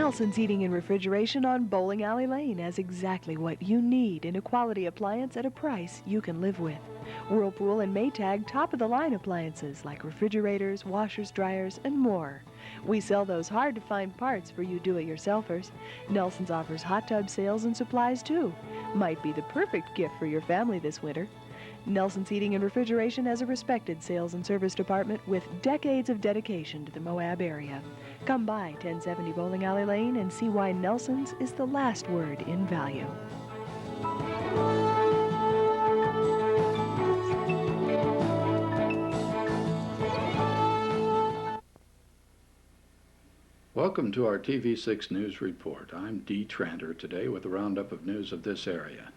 Nelson's Heating and Refrigeration on Bowling Alley Lane has exactly what you need in a quality appliance at a price you can live with. Whirlpool and Maytag top-of-the-line appliances like refrigerators, washers, dryers, and more. We sell those hard-to-find parts for you do-it-yourselfers. Nelson's offers hot tub sales and supplies, too. Might be the perfect gift for your family this winter. Nelson's Heating and Refrigeration has a respected sales and service department with decades of dedication to the Moab area. Come by 1070 Bowling Alley Lane and see why Nelson's is the last word in value. Welcome to our TV6 News Report. I'm Dee Tranter today with a roundup of news of this area.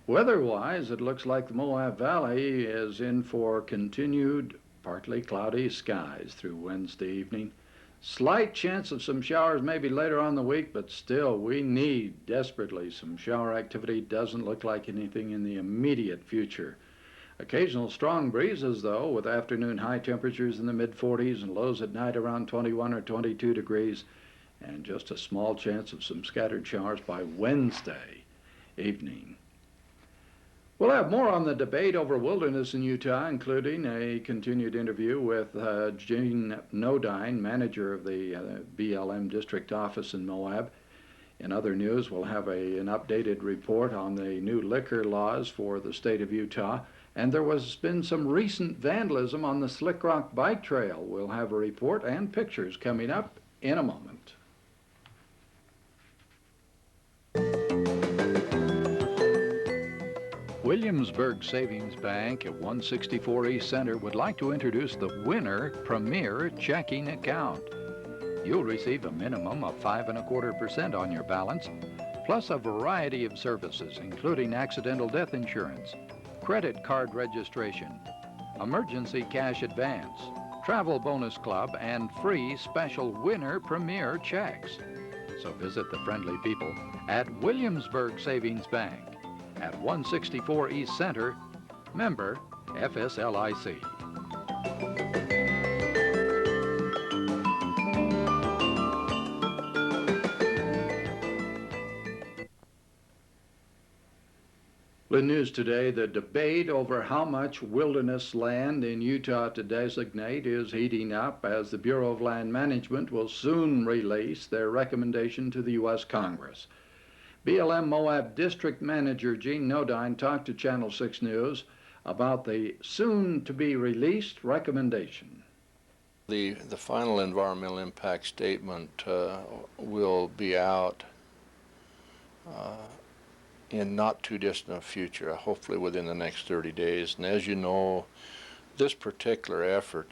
Weather-wise, it looks like the Moab Valley is in for continued partly cloudy skies through Wednesday evening. Slight chance of some showers maybe later on in the week, but still we need desperately some shower activity. Doesn't look like anything in the immediate future. Occasional strong breezes, though, with afternoon high temperatures in the mid-40s and lows at night around 21 or 22 degrees, and just a small chance of some scattered showers by Wednesday evening. We'll have more on the debate over wilderness in Utah, including a continued interview with Gene Nodine, manager of the BLM district office in Moab. In other news, we'll have an updated report on the new liquor laws for the state of Utah. And there has been some recent vandalism on the Slick Rock Bike Trail. We'll have a report and pictures coming up in a moment. Williamsburg Savings Bank at 164 East Center would like to introduce the Winner Premier Checking Account. You'll receive a minimum of 5.25% on your balance, plus a variety of services, including accidental death insurance, credit card registration, emergency cash advance, travel bonus club, and free special Winner Premier checks. So visit the friendly people at Williamsburg Savings Bank at 164 East Center, member FSLIC. The news today, the debate over how much wilderness land in Utah to designate is heating up as the Bureau of Land Management will soon release their recommendation to the U.S. Congress. BLM Moab District Manager Gene Nodine talked to Channel 6 News about the soon-to-be-released recommendation. The final environmental impact statement will be out in not too distant a future, hopefully within the next 30 days. And as you know, this particular effort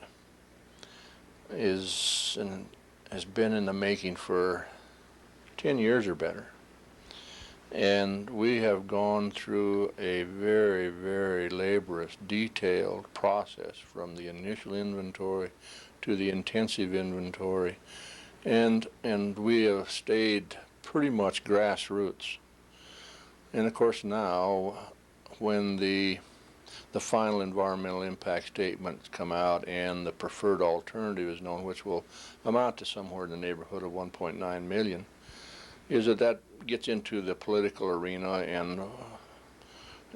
has been in the making for 10 years or better. And we have gone through a very, very laborious, detailed process from the initial inventory to the intensive inventory. And we have stayed pretty much grassroots. And of course now, when the final environmental impact statements come out and the preferred alternative is known, which will amount to somewhere in the neighborhood of 1.9 million, is that gets into the political arena,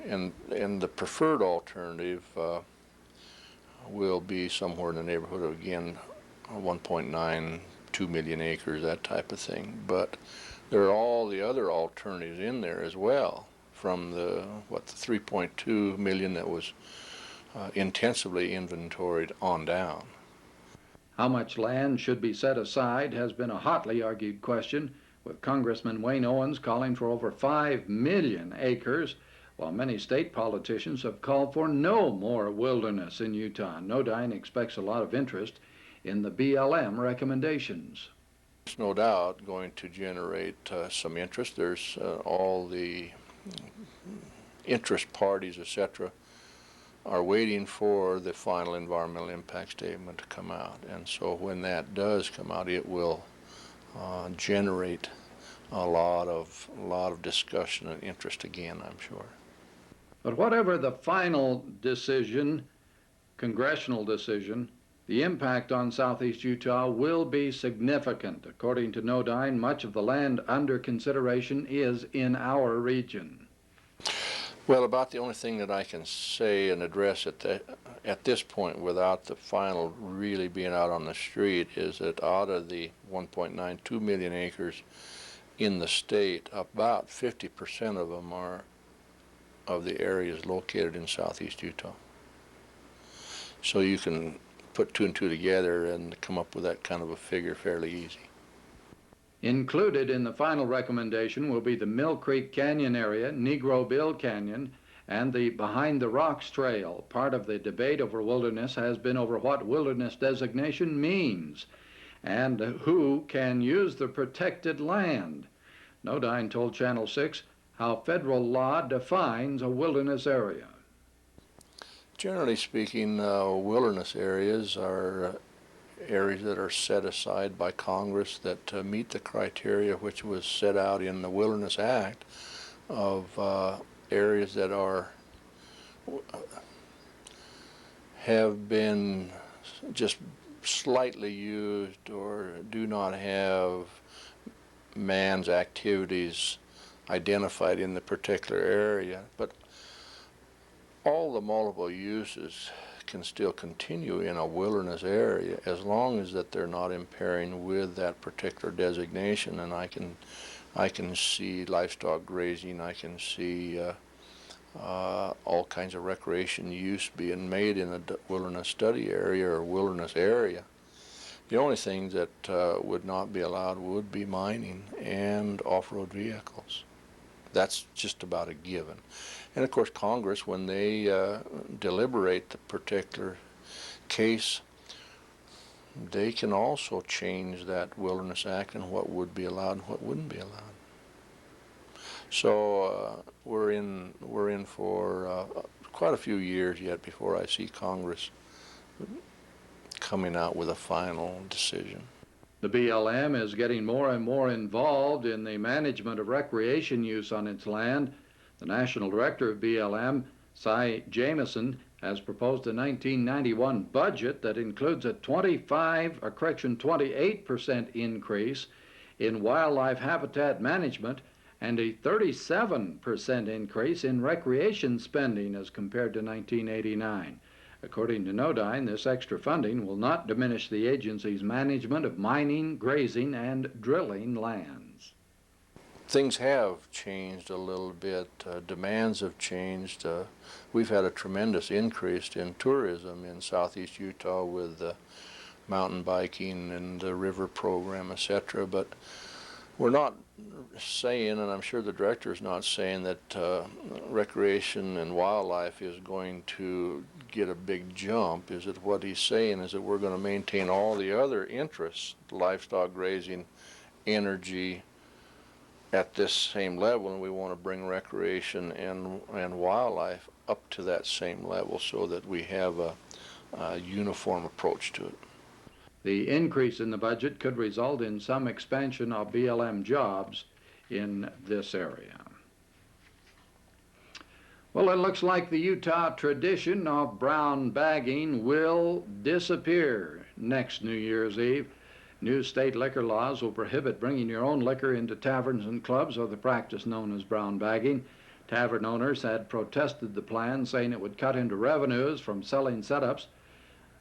and the preferred alternative will be somewhere in the neighborhood of, again, 1.9, 2 million acres, that type of thing. But there are all the other alternatives in there as well, from the 3.2 million that was intensively inventoried on down. How much land should be set aside has been a hotly argued question, with Congressman Wayne Owens calling for over 5 million acres, while many state politicians have called for no more wilderness in Utah. Nodine expects a lot of interest in the BLM recommendations. It's no doubt going to generate some interest. There's all the interest parties, etc., are waiting for the final environmental impact statement to come out. And so when that does come out, it will generate a lot of discussion and interest again, I'm sure. But whatever the final decision, congressional decision, The impact on southeast Utah will be significant. According to Nodyne, much of the land under consideration is in our region. Well, about the only thing that I can say and address at this point without the final really being out on the street is that out of the 1.92 million acres in the state, about 50% of them are of the areas located in southeast Utah. So you can put two and two together and come up with that kind of a figure fairly easy. Included in the final recommendation will be the Mill Creek Canyon area, Negro Bill Canyon, and the Behind the Rocks Trail. Part of the debate over wilderness has been over what wilderness designation means and who can use the protected land. Nodyne told Channel 6 how federal law defines a wilderness area. Generally speaking, wilderness areas are areas that are set aside by Congress that meet the criteria which was set out in the Wilderness Act of areas that have been just slightly used or do not have man's activities identified in the particular area. But all the multiple uses can still continue in a wilderness area as long as that they're not impairing with that particular designation. And I can see livestock grazing, I can see all kinds of recreation use being made in a wilderness study area or wilderness area. The only thing that would not be allowed would be mining and off-road vehicles. That's just about a given. And of course Congress, when they deliberate the particular case, they can also change that Wilderness Act and what would be allowed and what wouldn't be allowed. So we're in for quite a few years yet before I see Congress coming out with a final decision. The BLM is getting more and more involved in the management of recreation use on its land. The national director of BLM, Cy Jamieson, has proposed a 1991 budget that includes a 28% increase in wildlife habitat management and a 37% increase in recreation spending as compared to 1989. According to Nodyne, this extra funding will not diminish the agency's management of mining, grazing, and drilling lands. Things have changed a little bit. Demands have changed. We've had a tremendous increase in tourism in southeast Utah with mountain biking and the river program, etc. But we're not saying, and I'm sure the director is not saying, that recreation and wildlife is going to get a big jump. Is that what he's saying is that we're going to maintain all the other interests, livestock grazing, energy, at this same level, and we want to bring recreation and wildlife up to that same level so that we have a uniform approach to it. The increase in the budget could result in some expansion of BLM jobs in this area. Well, it looks like the Utah tradition of brown bagging will disappear next New Year's Eve. New state liquor laws will prohibit bringing your own liquor into taverns and clubs, or the practice known as brown bagging. Tavern owners had protested the plan, saying it would cut into revenues from selling setups.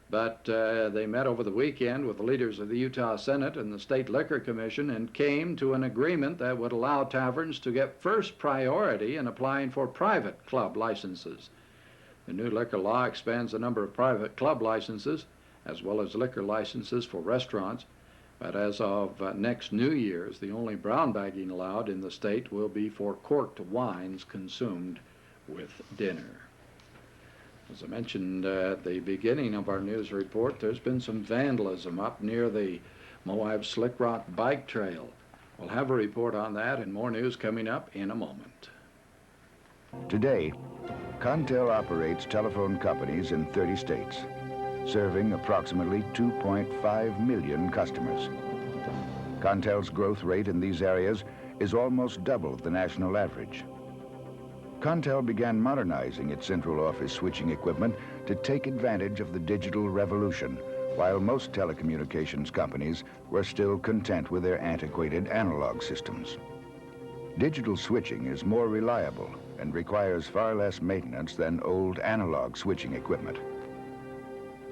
But they met over the weekend with the leaders of the Utah Senate and the State Liquor Commission and came to an agreement that would allow taverns to get first priority in applying for private club licenses. The new liquor law expands the number of private club licenses as well as liquor licenses for restaurants. But as of next New Year's, the only brown bagging allowed in the state will be for corked wines consumed with dinner. As I mentioned at the beginning of our news report, there's been some vandalism up near the Moab Slick Rock Bike Trail. We'll have a report on that and more news coming up in a moment. Today, Contel operates telephone companies in 30 states, serving approximately 2.5 million customers. Contel's growth rate in these areas is almost double the national average. Contel began modernizing its central office switching equipment to take advantage of the digital revolution while most telecommunications companies were still content with their antiquated analog systems. Digital switching is more reliable and requires far less maintenance than old analog switching equipment.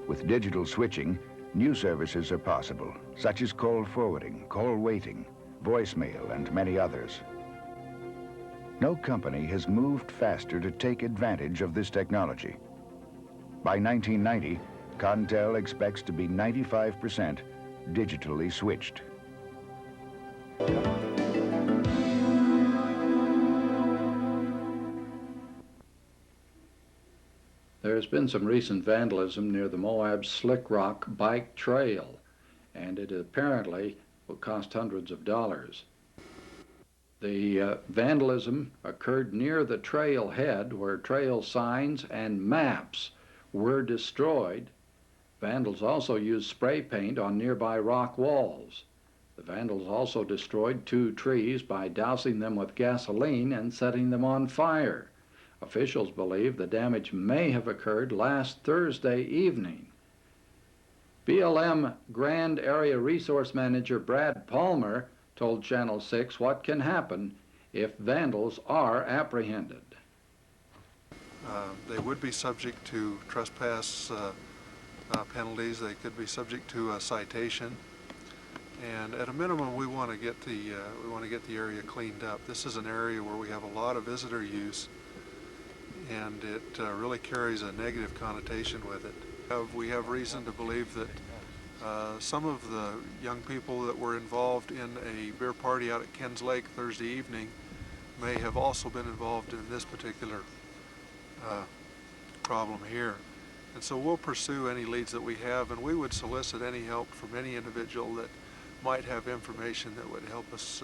With digital switching, new services are possible, such as call forwarding, call waiting, voicemail, and many others. No company has moved faster to take advantage of this technology. By 1990, Contel expects to be 95% digitally switched. There's been some recent vandalism near the Moab Slick Rock Bike Trail, and it apparently will cost hundreds of dollars. The vandalism occurred near the trailhead where trail signs and maps were destroyed. Vandals also used spray paint on nearby rock walls. The vandals also destroyed 2 trees by dousing them with gasoline and setting them on fire. Officials believe the damage may have occurred last Thursday evening. BLM Grand Area Resource Manager Brad Palmer told Channel 6 what can happen if vandals are apprehended. They would be subject to trespass penalties. They could be subject to a citation. And at a minimum, we want to get the area cleaned up. This is an area where we have a lot of visitor use, and it really carries a negative connotation with it. We have reason to believe that some of the young people that were involved in a beer party out at Ken's Lake Thursday evening may have also been involved in this particular problem here. And so we'll pursue any leads that we have, and we would solicit any help from any individual that might have information that would help us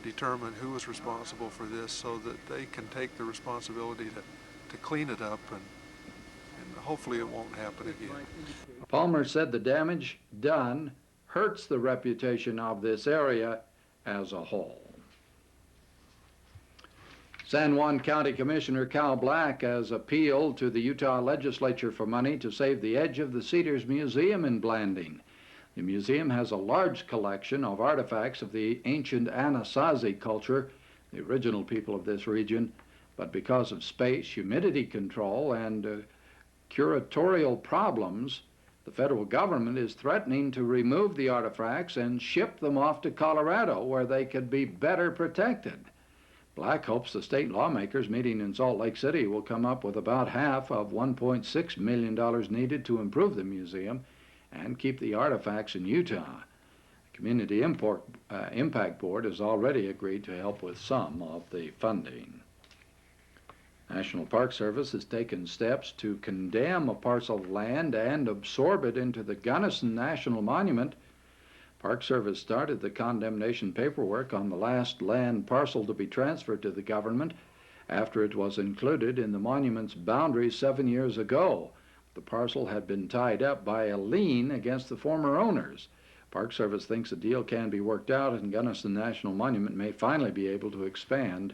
determine who is responsible for this, so that they can take the responsibility to clean it up, and hopefully it won't happen again. Palmer said the damage done hurts the reputation of this area as a whole. San Juan County Commissioner Cal Black has appealed to the Utah legislature for money to save the edge of the Cedars Museum in Blanding. The museum has a large collection of artifacts of the ancient Anasazi culture, the original people of this region, but because of space, humidity control, and curatorial problems, the federal government is threatening to remove the artifacts and ship them off to Colorado, where they could be better protected. Black hopes the state lawmakers meeting in Salt Lake City will come up with about half of $1.6 million needed to improve the museum and keep the artifacts in Utah. The Community Impact Board has already agreed to help with some of the funding. National Park Service has taken steps to condemn a parcel of land and absorb it into the Gunnison National Monument. Park Service started the condemnation paperwork on the last land parcel to be transferred to the government after it was included in the monument's boundaries 7 years ago. The parcel had been tied up by a lien against the former owners. Park Service thinks a deal can be worked out, and Gunnison National Monument may finally be able to expand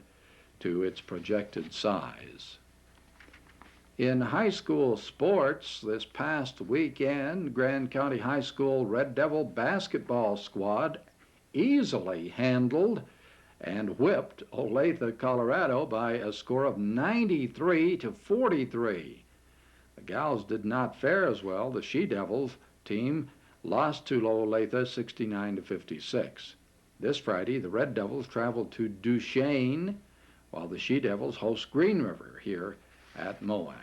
to its projected size. In high school sports, this past weekend, Grand County High School Red Devil basketball squad easily handled and whipped Olathe, Colorado by a score of 93-43. The Gals did not fare as well. The She-Devils team lost to Olathe 69-56. This Friday, the Red Devils traveled to Duchesne, while the She-Devils host Green River here at Moab.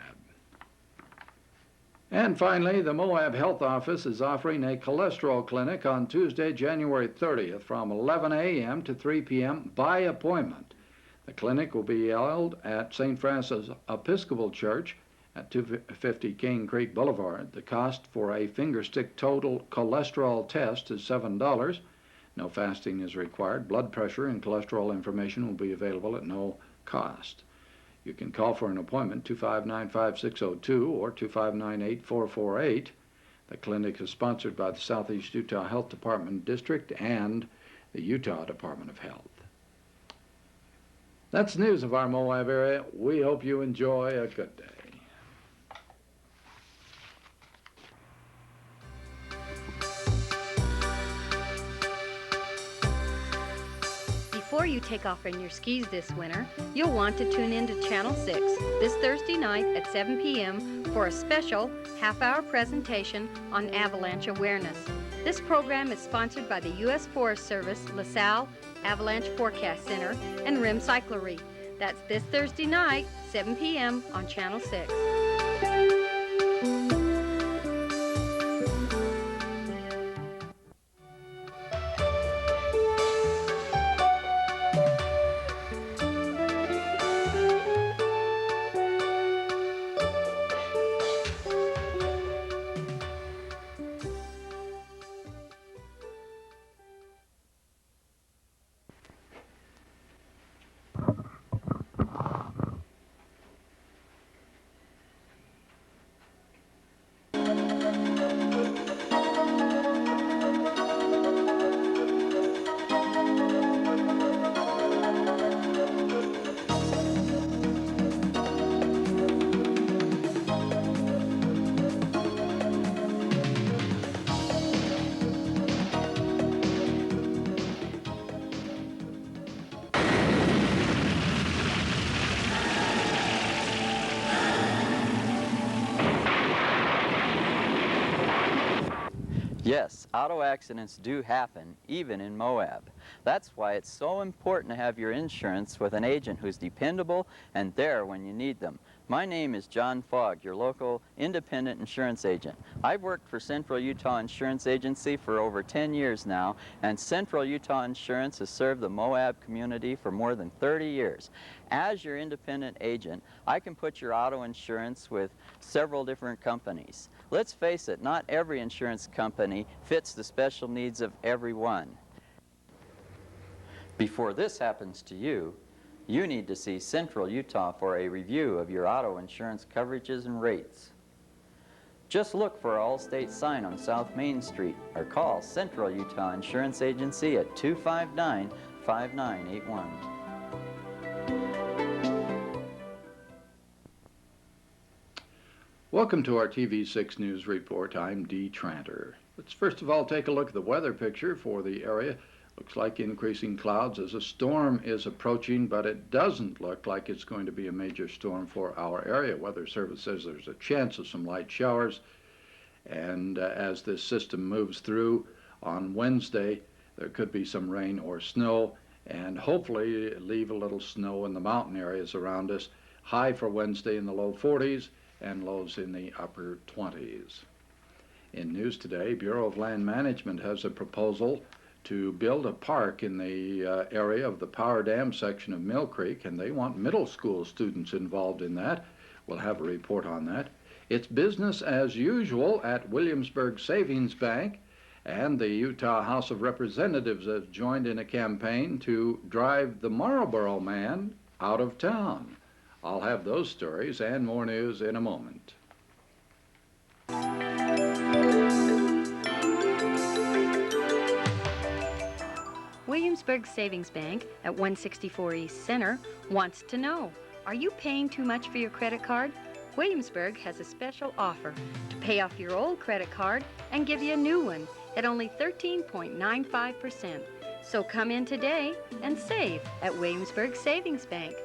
And finally, the Moab Health Office is offering a cholesterol clinic on Tuesday, January 30th from 11 a.m. to 3 p.m. by appointment. The clinic will be held at St. Francis Episcopal Church at 250 King Creek Boulevard. The cost for a fingerstick total cholesterol test is $7. No fasting is required. Blood pressure and cholesterol information will be available at no cost. You can call for an appointment 259-5602 or 259-8448. The clinic is sponsored by the Southeast Utah Health Department District and the Utah Department of Health. That's news of our Moab area. We hope you enjoy a good day. Before you take off on your skis this winter, you'll want to tune in to Channel 6 this Thursday night at 7 p.m. for a special half-hour presentation on avalanche awareness. This program is sponsored by the U.S. Forest Service, LaSalle Avalanche Forecast Center, and RIM Cyclery. That's this Thursday night, 7 p.m. on Channel 6. Yes, auto accidents do happen, even in Moab. That's why it's so important to have your insurance with an agent who's dependable and there when you need them. My name is John Fogg, your local independent insurance agent. I've worked for Central Utah Insurance Agency for over 10 years now, and Central Utah Insurance has served the Moab community for more than 30 years. As your independent agent, I can put your auto insurance with several different companies. Let's face it, not every insurance company fits the special needs of everyone. Before this happens to you, you need to see Central Utah for a review of your auto insurance coverages and rates. Just look for our Allstate sign on South Main Street or call Central Utah Insurance Agency at 259-5981. Welcome to our TV6 News Report. I'm Dee Tranter. Let's first of all take a look at the weather picture for the area. Looks like increasing clouds as a storm is approaching, but it doesn't look like it's going to be a major storm for our area. Weather Service says there's a chance of some light showers, and as this system moves through on Wednesday, there could be some rain or snow, and hopefully leave a little snow in the mountain areas around us. High for Wednesday in the low 40s and lows in the upper 20s. In news today, Bureau of Land Management has a proposal to build a park in the area of the Power Dam section of Mill Creek, and they want middle school students involved in that. We'll have a report on that. It's business as usual at Williamsburg Savings Bank, and the Utah House of Representatives has joined in a campaign to drive the Marlboro Man out of town. I'll have those stories and more news in a moment. Williamsburg Savings Bank at 164 East Center wants to know, are you paying too much for your credit card? Williamsburg has a special offer to pay off your old credit card and give you a new one at only 13.95%. So come in today and save at Williamsburg Savings Bank.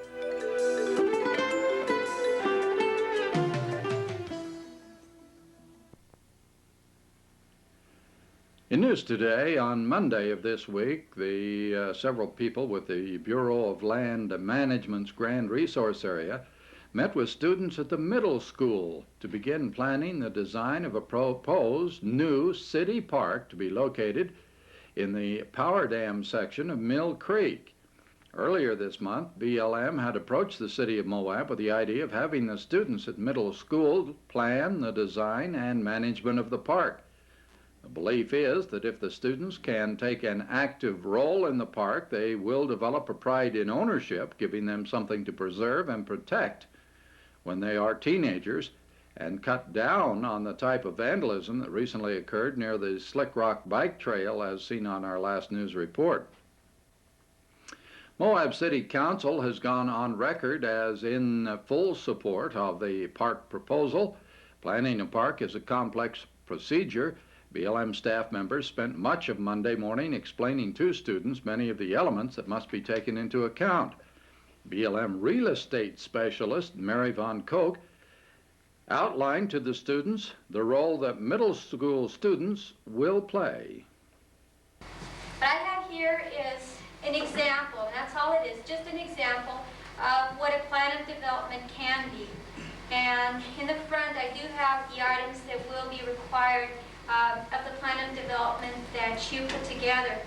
In news today, on Monday of this week, several people with the Bureau of Land Management's Grand Resource Area met with students at the middle school to begin planning the design of a proposed new city park to be located in the Power Dam section of Mill Creek. Earlier this month, BLM had approached the city of Moab with the idea of having the students at middle school plan the design and management of the park. The belief is that if the students can take an active role in the park, they will develop a pride in ownership, giving them something to preserve and protect when they are teenagers, and cut down on the type of vandalism that recently occurred near the Slick Rock Bike Trail, as seen on our last news report. Moab City Council has gone on record as in full support of the park proposal. Planning a park is a complex procedure, BLM staff members spent much of Monday morning explaining to students many of the elements that must be taken into account. BLM real estate specialist Mary Von Koch outlined to the students the role that middle school students will play. What I have here is an example, and that's all it is, just an example of what a plan of development can be. And in the front, I do have the items that will be required of the plan of development that you put together.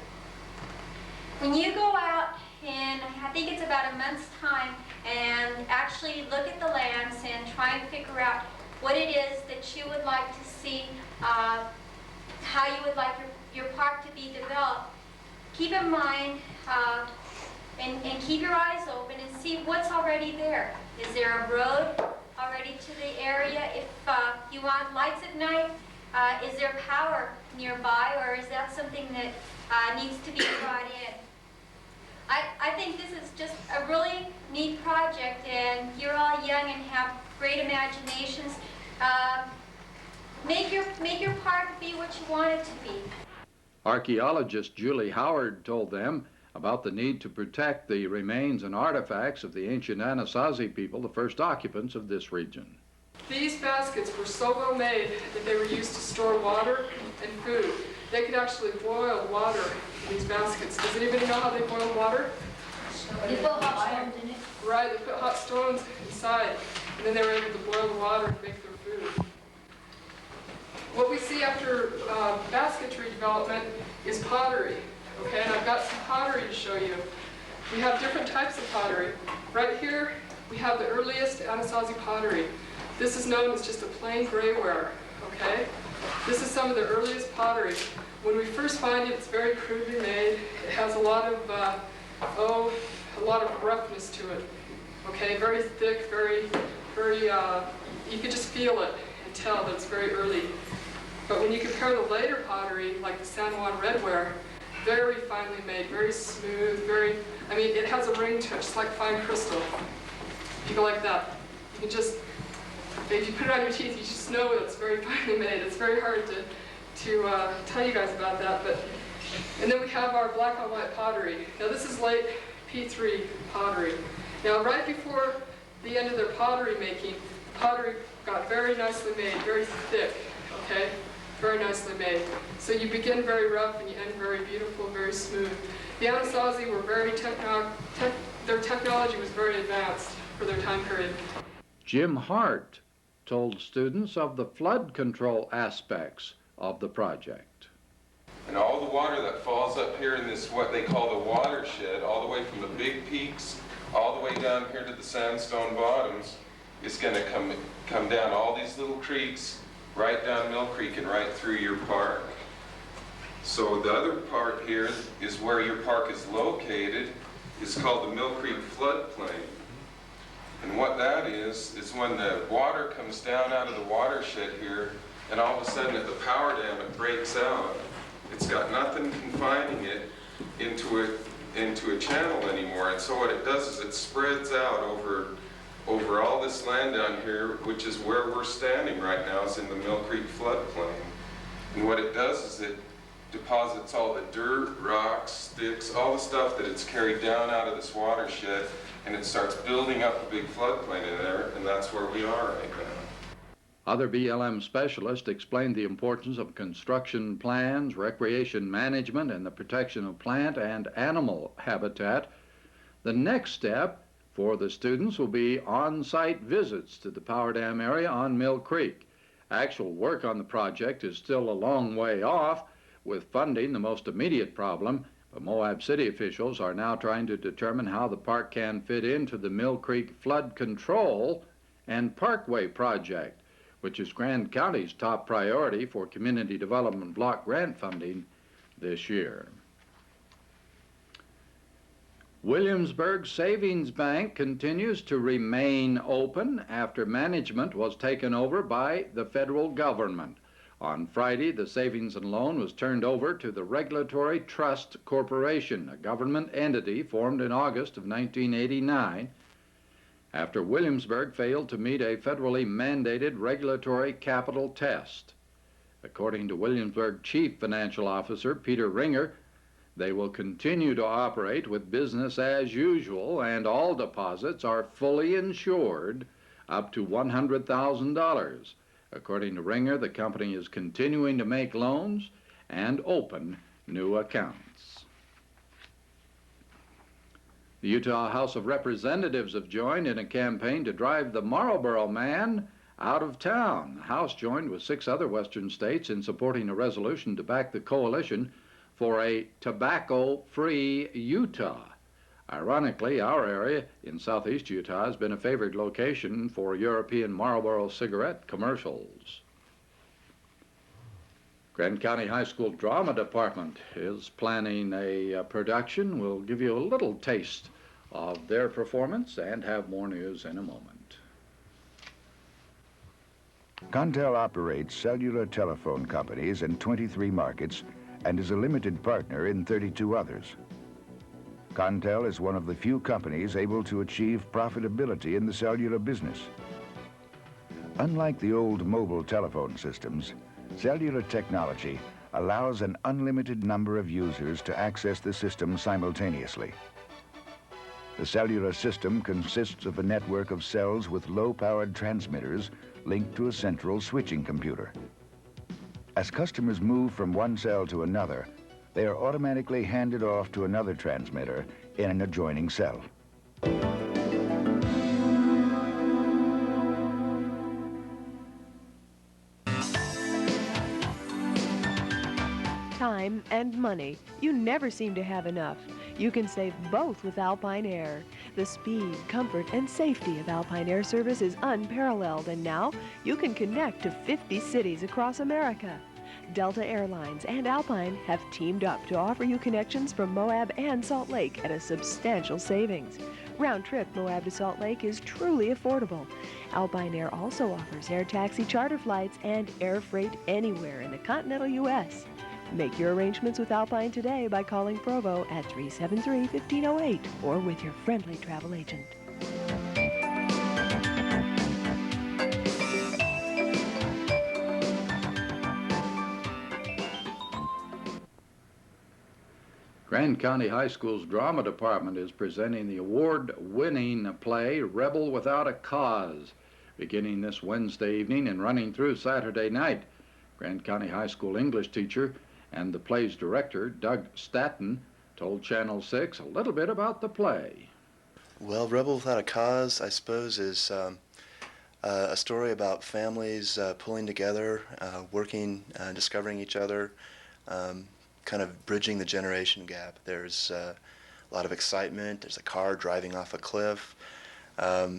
When you go out in, I think it's about a month's time, and actually look at the lands and try and figure out what it is that you would like to see, how you would like your park to be developed, keep in mind and keep your eyes open and see what's already there. Is there a road already to the area? If you want lights at night, is there power nearby, or is that something that needs to be brought in? I think this is just a really neat project, and you're all young and have great imaginations. Make your park be what you want it to be. Archaeologist Julie Howard told them about the need to protect the remains and artifacts of the ancient Anasazi people, the first occupants of this region. These baskets were so well made that they were used to store water and food. They could actually boil water in these baskets. Does anybody know how they boil water? They put hot stones in it. Right, they put hot stones inside, and then they were able to boil the water and make their food. What we see after basketry development is pottery, okay? And I've got some pottery to show you. We have different types of pottery. Right here, we have the earliest Anasazi pottery. This is known as just a plain grayware, okay? This is some of the earliest pottery. When we first find it, it's very crudely made. It has a lot of roughness to it, okay? Very thick, very, you could just feel it and tell that it's very early. But when you compare the later pottery, like the San Juan redware, very finely made, very smooth, it has a ring to it, just like fine crystal. You go like that. You can just, if you put it on your teeth, you just know it's very finely made. It's very hard to tell you guys about that. And then we have our black on white pottery. Now this is late P3 pottery. Now right before the end of their pottery making, pottery got very nicely made, very thick, okay? Very nicely made. So you begin very rough and you end very beautiful, very smooth. The Anasazi were very their technology was very advanced for their time period. Jim Hart told students of the flood control aspects of the project. And all the water that falls up here in this, what they call the watershed, all the way from the big peaks, all the way down here to the sandstone bottoms, is going to come down all these little creeks, right down Mill Creek and right through your park. So the other part here is where your park is located. It's called the Mill Creek floodplain. And what that is when the water comes down out of the watershed here, and all of a sudden at the power dam it breaks out. It's got nothing confining it into a channel anymore. And so what it does is it spreads out over all this land down here, which is where we're standing right now, is in the Mill Creek floodplain. And what it does is it deposits all the dirt, rocks, sticks, all the stuff that it's carried down out of this watershed, and it starts building up a big floodplain in there, and that's where we are right now. Other BLM specialists explained the importance of construction plans, recreation management, and the protection of plant and animal habitat. The next step for the students will be on-site visits to the power dam area on Mill Creek. Actual work on the project is still a long way off, with funding the most immediate problem, but Moab City officials are now trying to determine how the park can fit into the Mill Creek Flood Control and Parkway project, which is Grand County's top priority for community development block grant funding this year. Williamsburg Savings Bank continues to remain open after management was taken over by the federal government. On Friday, the savings and loan was turned over to the Regulatory Trust Corporation, a government entity formed in August of 1989, after Williamsburg failed to meet a federally mandated regulatory capital test. According to Williamsburg Chief Financial Officer Peter Ringer, they will continue to operate with business as usual, and all deposits are fully insured up to $100,000. According to Ringer, the company is continuing to make loans and open new accounts. The Utah House of Representatives have joined in a campaign to drive the Marlboro Man out of town. The House joined with 6 other western states in supporting a resolution to back the coalition for a tobacco-free Utah. Ironically, our area in southeast Utah has been a favored location for European Marlboro cigarette commercials. Grand County High School Drama Department is planning a production. We'll give you a little taste of their performance and have more news in a moment. Contel operates cellular telephone companies in 23 markets and is a limited partner in 32 others. Contel is one of the few companies able to achieve profitability in the cellular business. Unlike the old mobile telephone systems, cellular technology allows an unlimited number of users to access the system simultaneously. The cellular system consists of a network of cells with low-powered transmitters linked to a central switching computer. As customers move from one cell to another, they are automatically handed off to another transmitter in an adjoining cell. Time and money. You never seem to have enough. You can save both with Alpine Air. The speed, comfort, and safety of Alpine Air service is unparalleled, and now you can connect to 50 cities across America. Delta Airlines and Alpine have teamed up to offer you connections from Moab and Salt Lake at a substantial savings. Round trip Moab to Salt Lake is truly affordable. Alpine Air also offers air taxi charter flights and air freight anywhere in the continental U.S. Make your arrangements with Alpine today by calling Provo at 373-1508 or with your friendly travel agent. Grand County High School's Drama Department is presenting the award-winning play Rebel Without a Cause, beginning this Wednesday evening and running through Saturday night. Grand County High School English teacher and the play's director, Doug Staton, told Channel 6 a little bit about the play. Well, Rebel Without a Cause, I suppose, is a story about families pulling together, working, discovering each other, kind of bridging the generation gap. There's a lot of excitement. There's a car driving off a cliff. A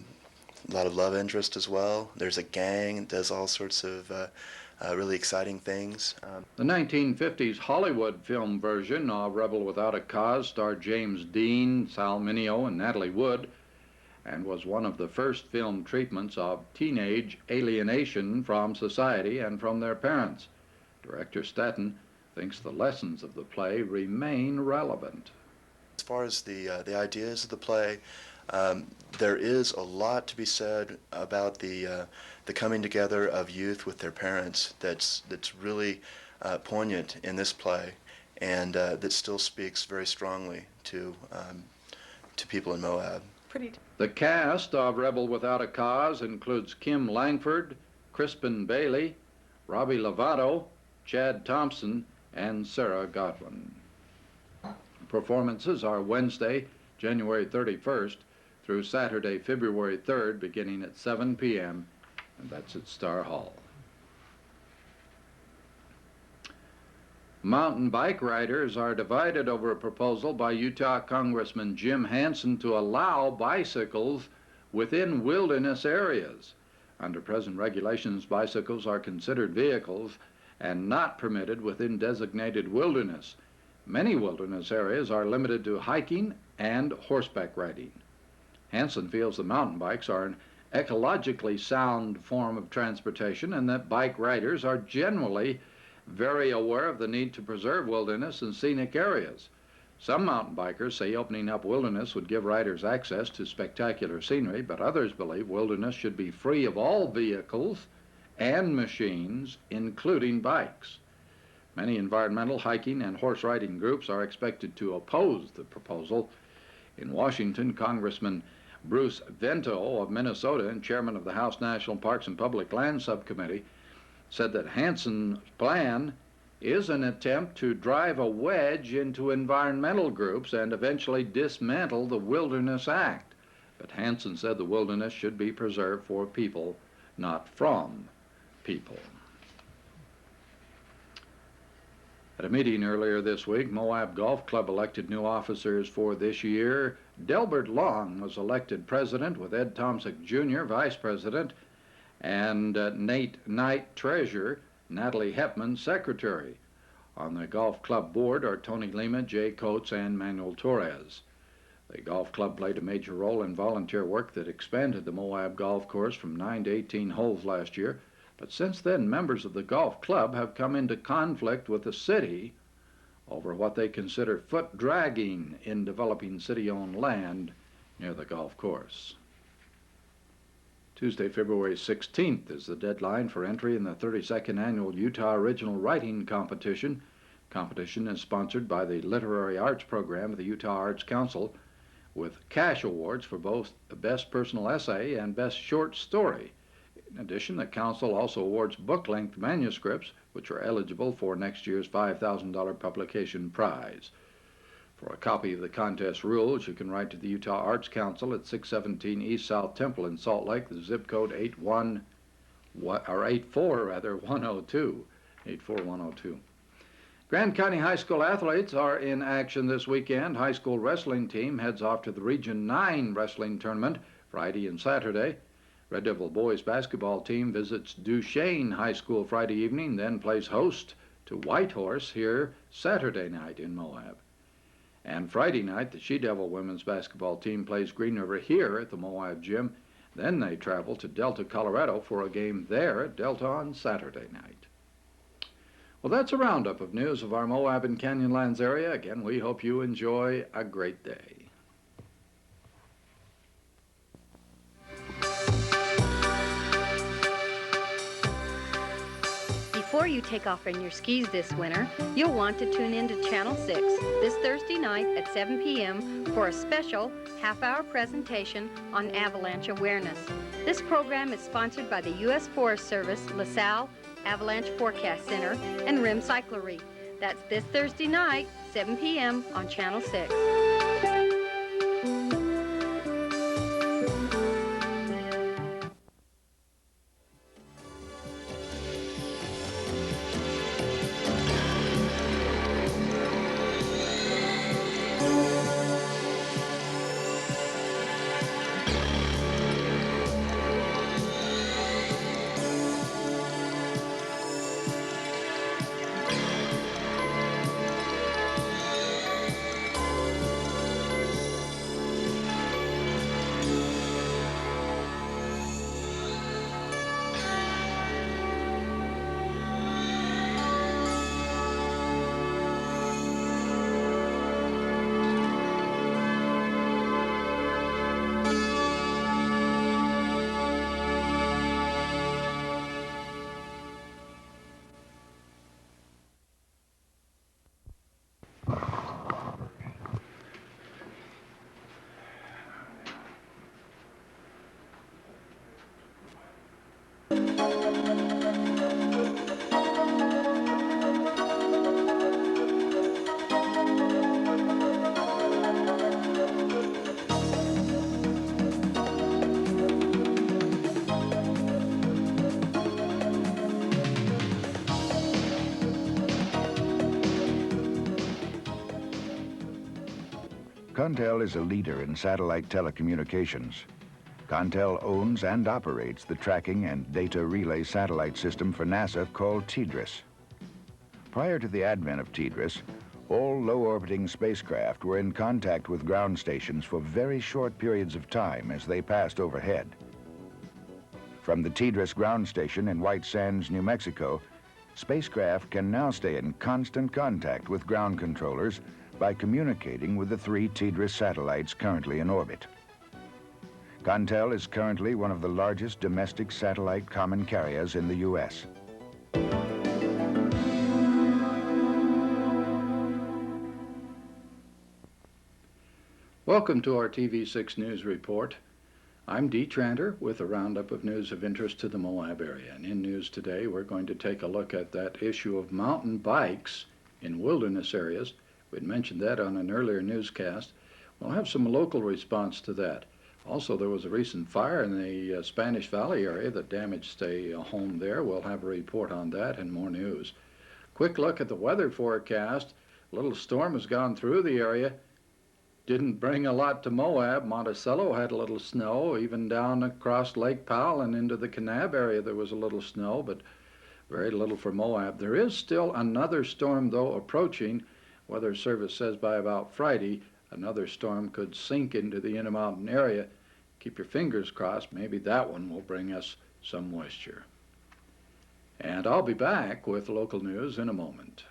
lot of love interest as well. There's a gang that does all sorts of really exciting things. The 1950s Hollywood film version of Rebel Without a Cause starred James Dean, Sal Mineo, and Natalie Wood, and was one of the first film treatments of teenage alienation from society and from their parents. Director Staton thinks the lessons of the play remain relevant. As far as the ideas of the play, there is a lot to be said about the coming together of youth with their parents that's really poignant in this play, and that still speaks very strongly to people in Moab. The cast of Rebel Without a Cause includes Kim Langford, Crispin Bailey, Robbie Lovato, Chad Thompson, and Sarah Godwin. Performances are Wednesday, January 31st through Saturday, February 3rd, beginning at 7 p.m., and that's at Star Hall. Mountain bike riders are divided over a proposal by Utah Congressman Jim Hansen to allow bicycles within wilderness areas. Under present regulations, bicycles are considered vehicles and not permitted within designated wilderness. Many wilderness areas are limited to hiking and horseback riding. Hansen feels the mountain bikes are an ecologically sound form of transportation and that bike riders are generally very aware of the need to preserve wilderness and scenic areas. Some mountain bikers say opening up wilderness would give riders access to spectacular scenery, but others believe wilderness should be free of all vehicles and machines, including bikes. Many environmental, hiking, and horse riding groups are expected to oppose the proposal. In Washington, Congressman Bruce Vento of Minnesota and chairman of the House National Parks and Public Lands Subcommittee said that Hansen's plan is an attempt to drive a wedge into environmental groups and eventually dismantle the Wilderness Act. But Hansen said the wilderness should be preserved for people, not from people. At a meeting earlier this week, Moab Golf Club elected new officers for this year. Delbert Long was elected president, with Ed Tomsick Jr. vice president, and Nate Knight treasurer, Natalie Hepman secretary. On the golf club board are Tony Lima, Jay Coates, and Manuel Torres. The golf club played a major role in volunteer work that expanded the Moab golf course from 9 to 18 holes last year. But since then, members of the golf club have come into conflict with the city over what they consider foot dragging in developing city-owned land near the golf course. Tuesday, February 16th is the deadline for entry in the 32nd Annual Utah Original Writing Competition. Competition is sponsored by the Literary Arts Program of the Utah Arts Council, with cash awards for both the Best Personal Essay and Best Short Story. In addition, the Council also awards book-length manuscripts, which are eligible for next year's $5,000 publication prize. For a copy of the contest rules, you can write to the Utah Arts Council at 617 East South Temple in Salt Lake, the zip code 84102. Grand County High School athletes are in action this weekend. High school wrestling team heads off to the Region 9 wrestling tournament Friday and Saturday. Red Devil boys basketball team visits Duchesne High School Friday evening, then plays host to Whitehorse here Saturday night in Moab. And Friday night, the She Devil women's basketball team plays Green River here at the Moab Gym. Then they travel to Delta, Colorado for a game there at Delta on Saturday night. Well, that's a roundup of news of our Moab and Canyonlands area. Again, we hope you enjoy a great day. Before you take off on your skis this winter, you'll want to tune in to Channel 6 this Thursday night at 7 p.m. for a special half-hour presentation on avalanche awareness. This program is sponsored by the U.S. Forest Service, LaSalle Avalanche Forecast Center, and Rim Cyclery. That's this Thursday night, 7 p.m. on Channel 6. Contel is a leader in satellite telecommunications. Contel owns and operates the tracking and data relay satellite system for NASA called TDRS. Prior to the advent of TDRS, all low-orbiting spacecraft were in contact with ground stations for very short periods of time as they passed overhead. From the TDRS ground station in White Sands, New Mexico, spacecraft can now stay in constant contact with ground controllers by communicating with the 3 TDRS satellites currently in orbit. Contel is currently one of the largest domestic satellite common carriers in the U.S. Welcome to our TV6 News Report. I'm Dee Tranter with a roundup of news of interest to the Moab area. And in news today, we're going to take a look at that issue of mountain bikes in wilderness areas. We'd mentioned that on an earlier newscast. We'll have some local response to that. Also, there was a recent fire in the Spanish Valley area that damaged a home there. We'll have a report on that and more news. Quick look at the weather forecast. A little storm has gone through the area. Didn't bring a lot to Moab. Monticello had a little snow. Even down across Lake Powell and into the Kanab area there was a little snow, but very little for Moab. There is still another storm, though, approaching. Weather Service says by about Friday, another storm could sink into the Intermountain area. Keep your fingers crossed. Maybe that one will bring us some moisture. And I'll be back with local news in a moment.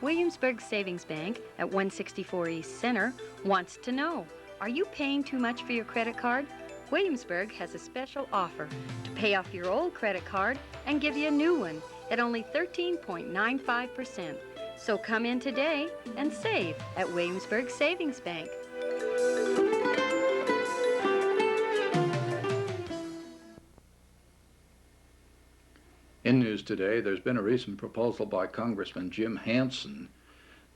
Williamsburg Savings Bank at 164 East Center wants to know, are you paying too much for your credit card? Williamsburg has a special offer to pay off your old credit card and give you a new one at only 13.95%. So come in today and save at Williamsburg Savings Bank. In news today, there's been a recent proposal by Congressman Jim Hansen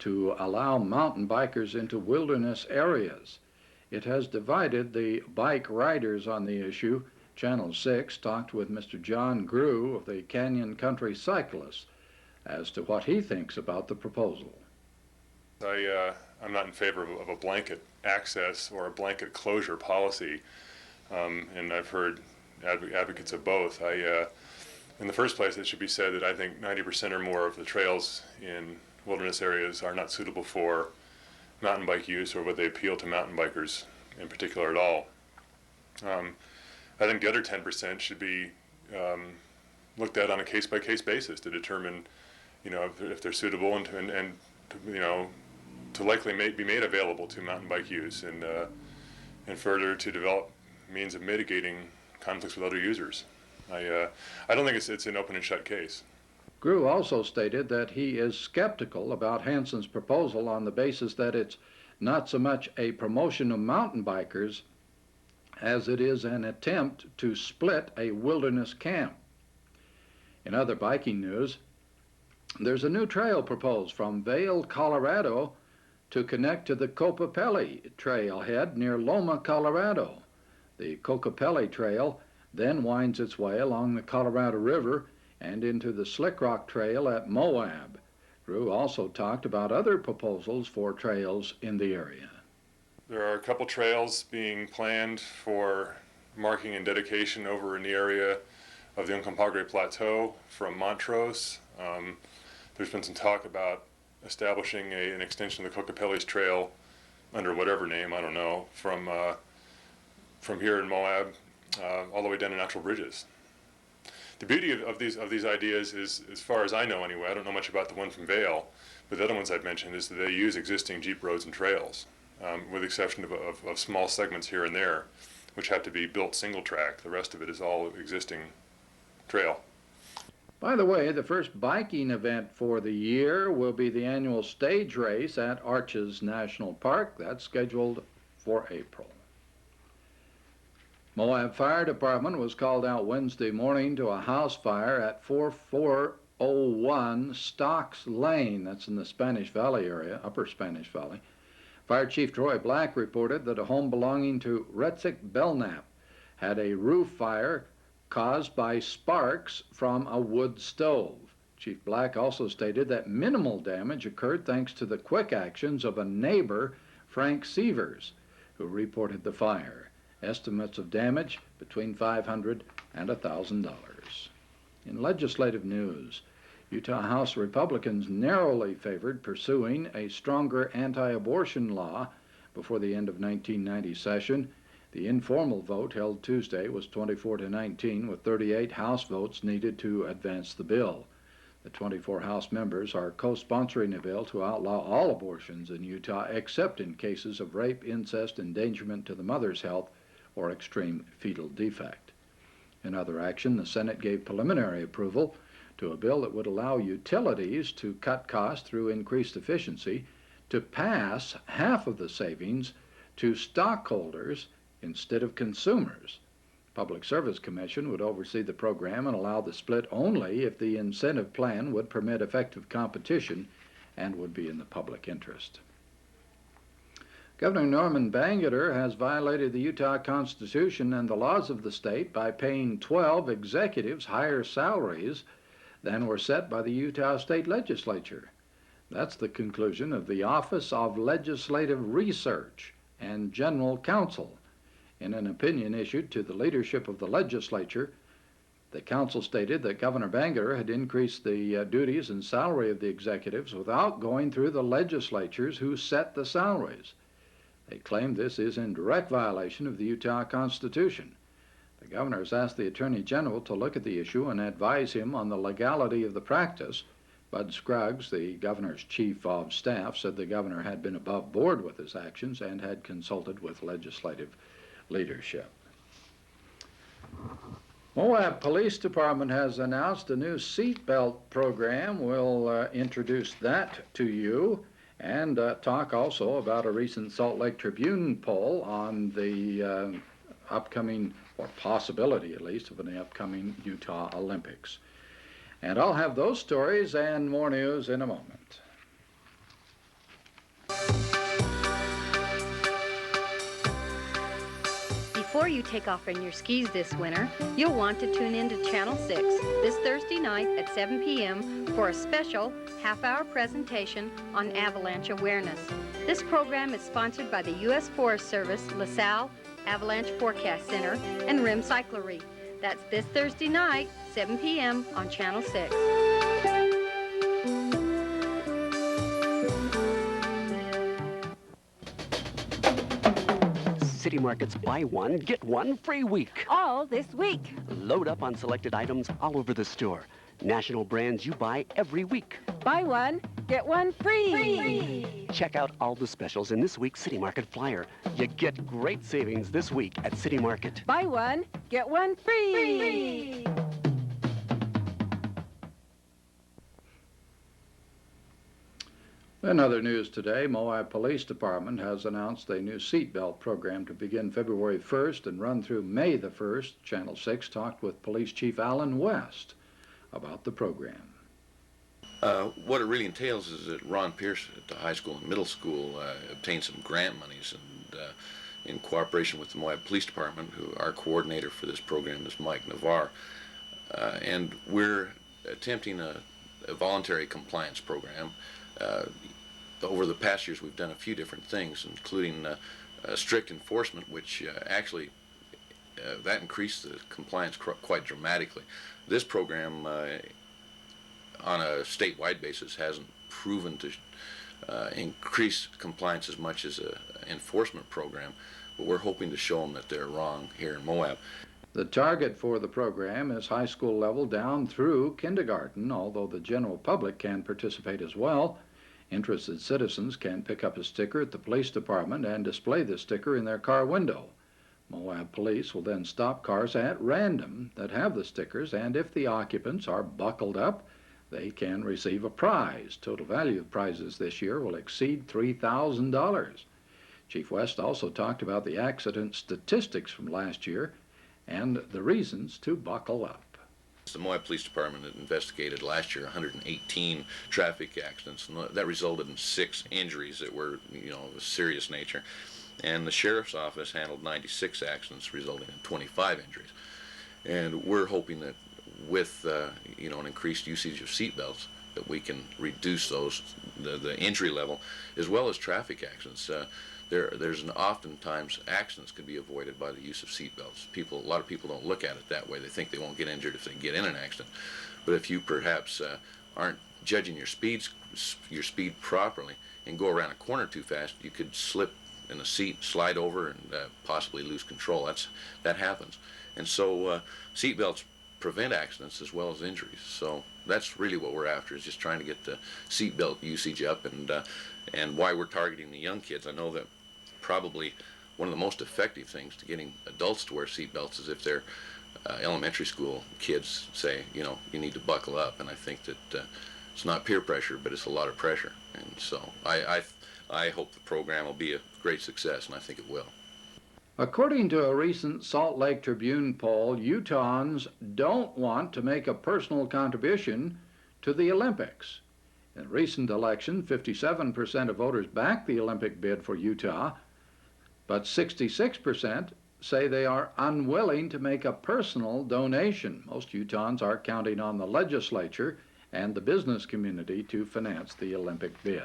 to allow mountain bikers into wilderness areas. It has divided the bike riders on the issue. Channel 6 talked with Mr. John Grew of the Canyon Country Cyclists as to what he thinks about the proposal. I'm not in favor of a blanket access or a blanket closure policy, and I've heard advocates of both. In the first place, it should be said that I think 90% or more of the trails in wilderness areas are not suitable for mountain bike use, or would they appeal to mountain bikers in particular at all. I think the other 10% should be looked at on a case-by-case basis to determine, if they're suitable and to likely be made available to mountain bike use, and further to develop means of mitigating conflicts with other users. I don't think it's an open and shut case. Grew also stated that he is skeptical about Hansen's proposal on the basis that it's not so much a promotion of mountain bikers as it is an attempt to split a wilderness camp. In other biking news, there's a new trail proposed from Vail, Colorado to connect to the Cocopelli trailhead near Loma, Colorado. The Cocopelli Trail then winds its way along the Colorado River and into the Slick Rock Trail at Moab. Grew also talked about other proposals for trails in the area. There are a couple trails being planned for marking and dedication over in the area of the Uncompahgre Plateau from Montrose. There's been some talk about establishing an extension of the Cocopelli's Trail under whatever name, I don't know, from here in Moab all the way down to Natural Bridges. The beauty of these ideas is, as far as I know anyway, I don't know much about the one from Vail, but the other ones I've mentioned, is that they use existing Jeep roads and trails, with the exception of small segments here and there, which have to be built single track. The rest of it is all existing trail. By the way, the first biking event for the year will be the annual stage race at Arches National Park. That's scheduled for April. Moab Fire Department was called out Wednesday morning to a house fire at 4401 Stocks Lane. That's in the Spanish Valley area, Upper Spanish Valley. Fire Chief Troy Black reported that a home belonging to Retzik Belknap had a roof fire caused by sparks from a wood stove. Chief Black also stated that minimal damage occurred thanks to the quick actions of a neighbor, Frank Sievers, who reported the fire. Estimates of damage between $500 and $1,000. In legislative news, Utah House Republicans narrowly favored pursuing a stronger anti-abortion law before the end of 1990 session. The informal vote held Tuesday was 24-19, with 38 House votes needed to advance the bill. The 24 House members are co-sponsoring a bill to outlaw all abortions in Utah except in cases of rape, incest, endangerment to the mother's health, or extreme fetal defect. In other action, the Senate gave preliminary approval to a bill that would allow utilities to cut costs through increased efficiency, to pass half of the savings to stockholders instead of consumers. Public Service Commission would oversee the program and allow the split only if the incentive plan would permit effective competition and would be in the public interest. Governor Norman Bangerter has violated the Utah Constitution and the laws of the state by paying 12 executives higher salaries than were set by the Utah State Legislature. That's the conclusion of the Office of Legislative Research and General Counsel. In an opinion issued to the leadership of the legislature, the council stated that Governor Bangerter had increased the duties and salary of the executives without going through the legislatures who set the salaries. They claim this is in direct violation of the Utah Constitution. The governor has asked the Attorney General to look at the issue and advise him on the legality of the practice. Bud Scruggs, the governor's chief of staff, said the governor had been above board with his actions and had consulted with legislative leadership. Moab Police Department has announced a new seatbelt program. We'll introduce that to you and talk also about a recent Salt Lake Tribune poll on the upcoming, or possibility at least, of an upcoming Utah Olympics. And I'll have those stories and more news in a moment. Before you take off on your skis this winter, you'll want to tune in to Channel 6 this Thursday night at 7 p.m. for a special half-hour presentation on avalanche awareness. This program is sponsored by the U.S. Forest Service, LaSalle Avalanche Forecast Center, and RIM Cyclery. That's this Thursday night, 7 p.m. on Channel 6. City Market's buy one, get one free week. All this week. Load up on selected items all over the store. National brands you buy every week. Buy one, get one free. Check out all the specials in this week's City Market flyer. You get great savings this week at City Market. Buy one, get one free. In other news today, Moab Police Department has announced a new seatbelt program to begin February 1st and run through May the 1st. Channel 6 talked with Police Chief Alan West about the program. What it really entails is that Ron Pierce at the high school and middle school obtained some grant monies, and in cooperation with the Moab Police Department, who our coordinator for this program is Mike Navarre, and we're attempting a voluntary compliance program. Over the past years, we've done a few different things, including strict enforcement, which actually that increased the compliance quite dramatically. This program, on a statewide basis, hasn't proven to increase compliance as much as an enforcement program, but we're hoping to show them that they're wrong here in Moab. The target for the program is high school level down through kindergarten, although the general public can participate as well. Interested citizens can pick up a sticker at the police department and display the sticker in their car window. Moab Police will then stop cars at random that have the stickers, and if the occupants are buckled up, they can receive a prize. Total value of prizes this year will exceed $3,000. Chief West also talked about the accident statistics from last year and the reasons to buckle up. The Moab Police Department had investigated last year 118 traffic accidents, and that resulted in 6 injuries that were, of a serious nature. And the Sheriff's Office handled 96 accidents, resulting in 25 injuries. And we're hoping that with, an increased usage of seatbelts, that we can reduce the injury level, as well as traffic accidents. There's oftentimes accidents can be avoided by the use of seatbelts. A lot of people don't look at it that way. They think they won't get injured if they get in an accident. But if you perhaps aren't judging your speed properly and go around a corner too fast, you could slip in the seat, slide over, and possibly lose control. That happens. And so seatbelts prevent accidents as well as injuries. So That's really what we're after, is just trying to get the seatbelt usage up, and why we're targeting the young kids. I know that probably one of the most effective things to getting adults to wear seatbelts is if they're elementary school kids say, you know, you need to buckle up. And I think that it's not peer pressure, but it's a lot of pressure. And so I hope the program will be a great success, and I think it will. According to a recent Salt Lake Tribune poll, Utahns don't want to make a personal contribution to the Olympics. In a recent election, 57% of voters backed the Olympic bid for Utah, but 66% say they are unwilling to make a personal donation. Most Utahns are counting on the legislature and the business community to finance the Olympic bid.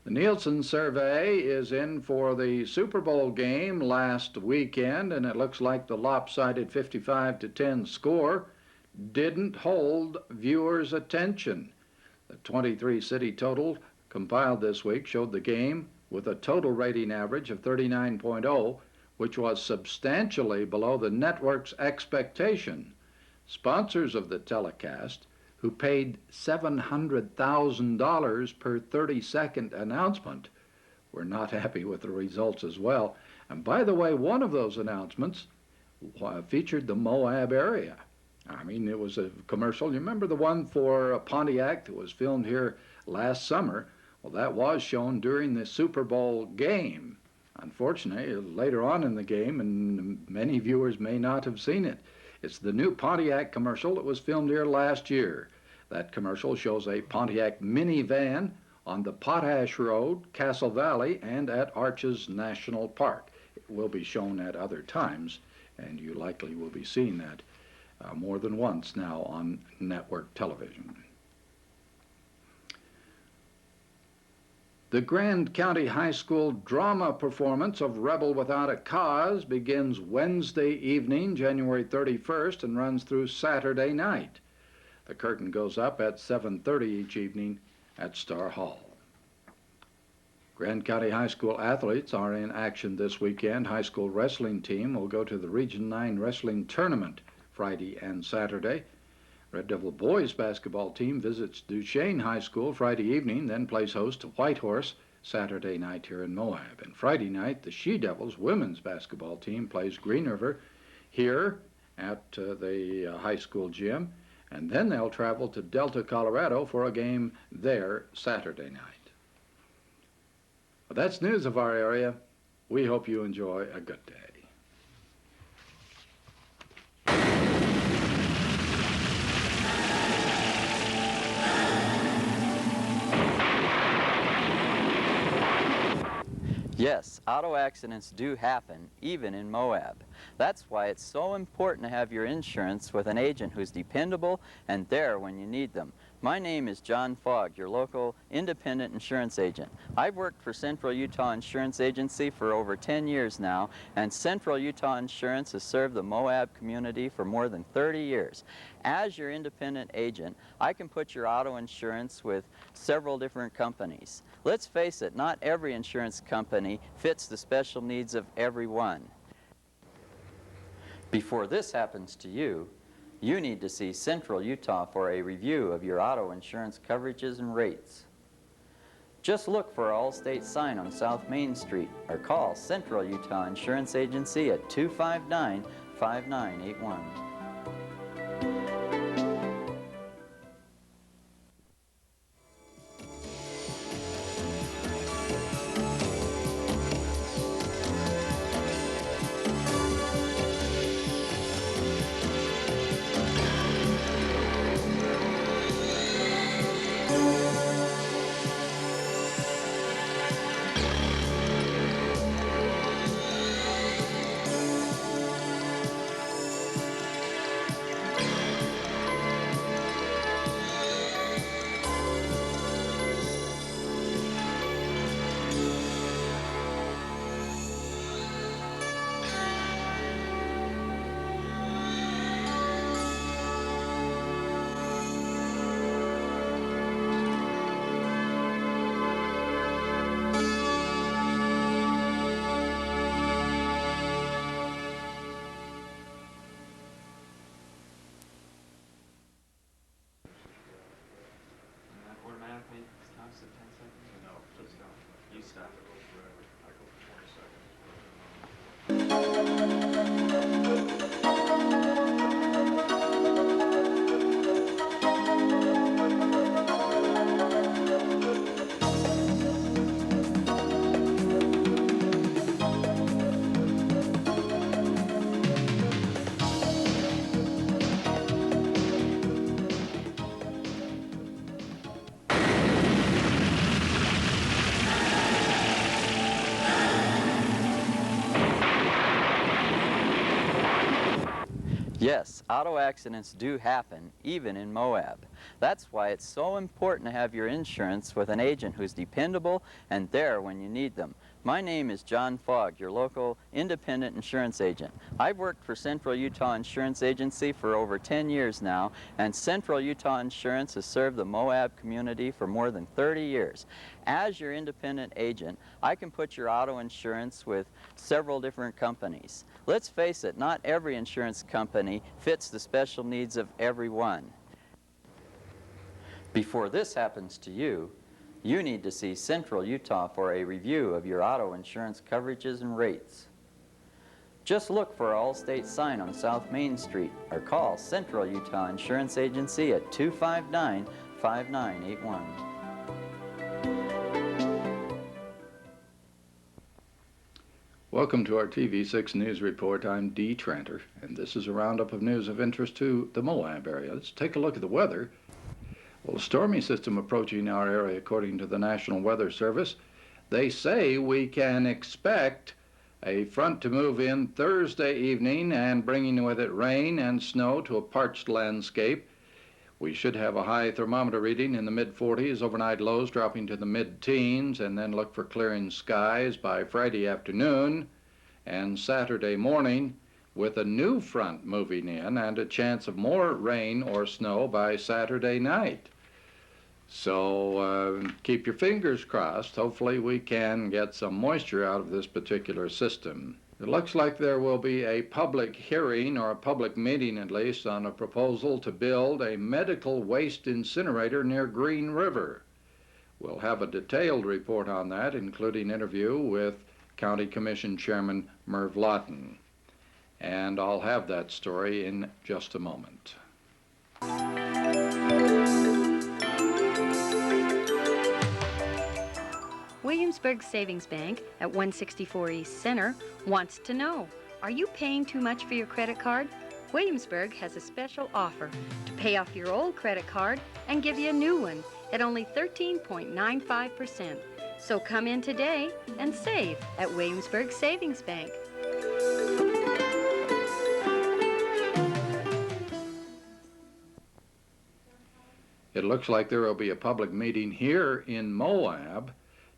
The Nielsen survey is in for the Super Bowl game last weekend, and it looks like the lopsided 55-10 score didn't hold viewers' attention. The 23-city total compiled this week showed the game with a total rating average of 39.0, which was substantially below the network's expectation. Sponsors of the telecast, who paid $700,000 per 30-second announcement, were not happy with the results as well. And by the way, one of those announcements featured the Moab area. I mean, it was a commercial. You remember the one for Pontiac that was filmed here last summer? Well, that was shown during the Super Bowl game. Unfortunately, later on in the game, and many viewers may not have seen it. It's the new Pontiac commercial that was filmed here last year. That commercial shows a Pontiac minivan on the Potash Road, Castle Valley, and at Arches National Park. It will be shown at other times, and you likely will be seeing that more than once now on network television. The Grand County High School drama performance of Rebel Without a Cause begins Wednesday evening, January 31st, and runs through Saturday night. The curtain goes up at 7:30 each evening at Star Hall. Grand County High School athletes are in action this weekend. High school wrestling team will go to the Region 9 wrestling tournament Friday and Saturday. Red Devil boys basketball team visits Duchesne High School Friday evening, then plays host to Whitehorse Saturday night here in Moab. And Friday night, the She Devils women's basketball team plays Green River here at the high school gym, and then they'll travel to Delta, Colorado for a game there Saturday night. Well, that's news of our area. We hope you enjoy a good day. Yes, auto accidents do happen, even in Moab. That's why it's so important to have your insurance with an agent who's dependable and there when you need them. My name is John Fogg, your local independent insurance agent. I've worked for Central Utah Insurance Agency for over 10 years now, and Central Utah Insurance has served the Moab community for more than 30 years. As your independent agent, I can put your auto insurance with several different companies. Let's face it, not every insurance company fits the special needs of everyone. Before this happens to you, you need to see Central Utah for a review of your auto insurance coverages and rates. Just look for our Allstate sign on South Main Street or call Central Utah Insurance Agency at 259-5981. Yes, auto accidents do happen, even in Moab. That's why it's so important to have your insurance with an agent who's dependable and there when you need them. My name is John Fogg, your local independent insurance agent. I've worked for Central Utah Insurance Agency for over 10 years now, and Central Utah Insurance has served the Moab community for more than 30 years. As your independent agent, I can put your auto insurance with several different companies. Let's face it, not every insurance company fits the special needs of everyone. Before this happens to you, you need to see Central Utah for a review of your auto insurance coverages and rates. Just look for our Allstate sign on South Main Street or call Central Utah Insurance Agency at 259-5981. Welcome to our TV6 News Report. I'm Dee Tranter, and this is a roundup of news of interest to the Moab area. Let's take a look at the weather. Well, a stormy system approaching our area according to the National Weather Service. They say we can expect a front to move in Thursday evening and bringing with it rain and snow to a parched landscape. We should have a high thermometer reading in the mid-40s, overnight lows dropping to the mid-teens, and then look for clearing skies by Friday afternoon and Saturday morning, with a new front moving in and a chance of more rain or snow by Saturday night. So keep your fingers crossed. Hopefully we can get some moisture out of this particular system. It looks like there will be a public hearing, or a public meeting at least, on a proposal to build a medical waste incinerator near Green River. We'll have a detailed report on that, including interview with County Commission Chairman Merv Lawton. And I'll have that story in just a moment. Williamsburg Savings Bank at 164 East Center wants to know, are you paying too much for your credit card? Williamsburg has a special offer to pay off your old credit card and give you a new one at only 13.95%. So come in today and save at Williamsburg Savings Bank. It looks like there will be a public meeting here in Moab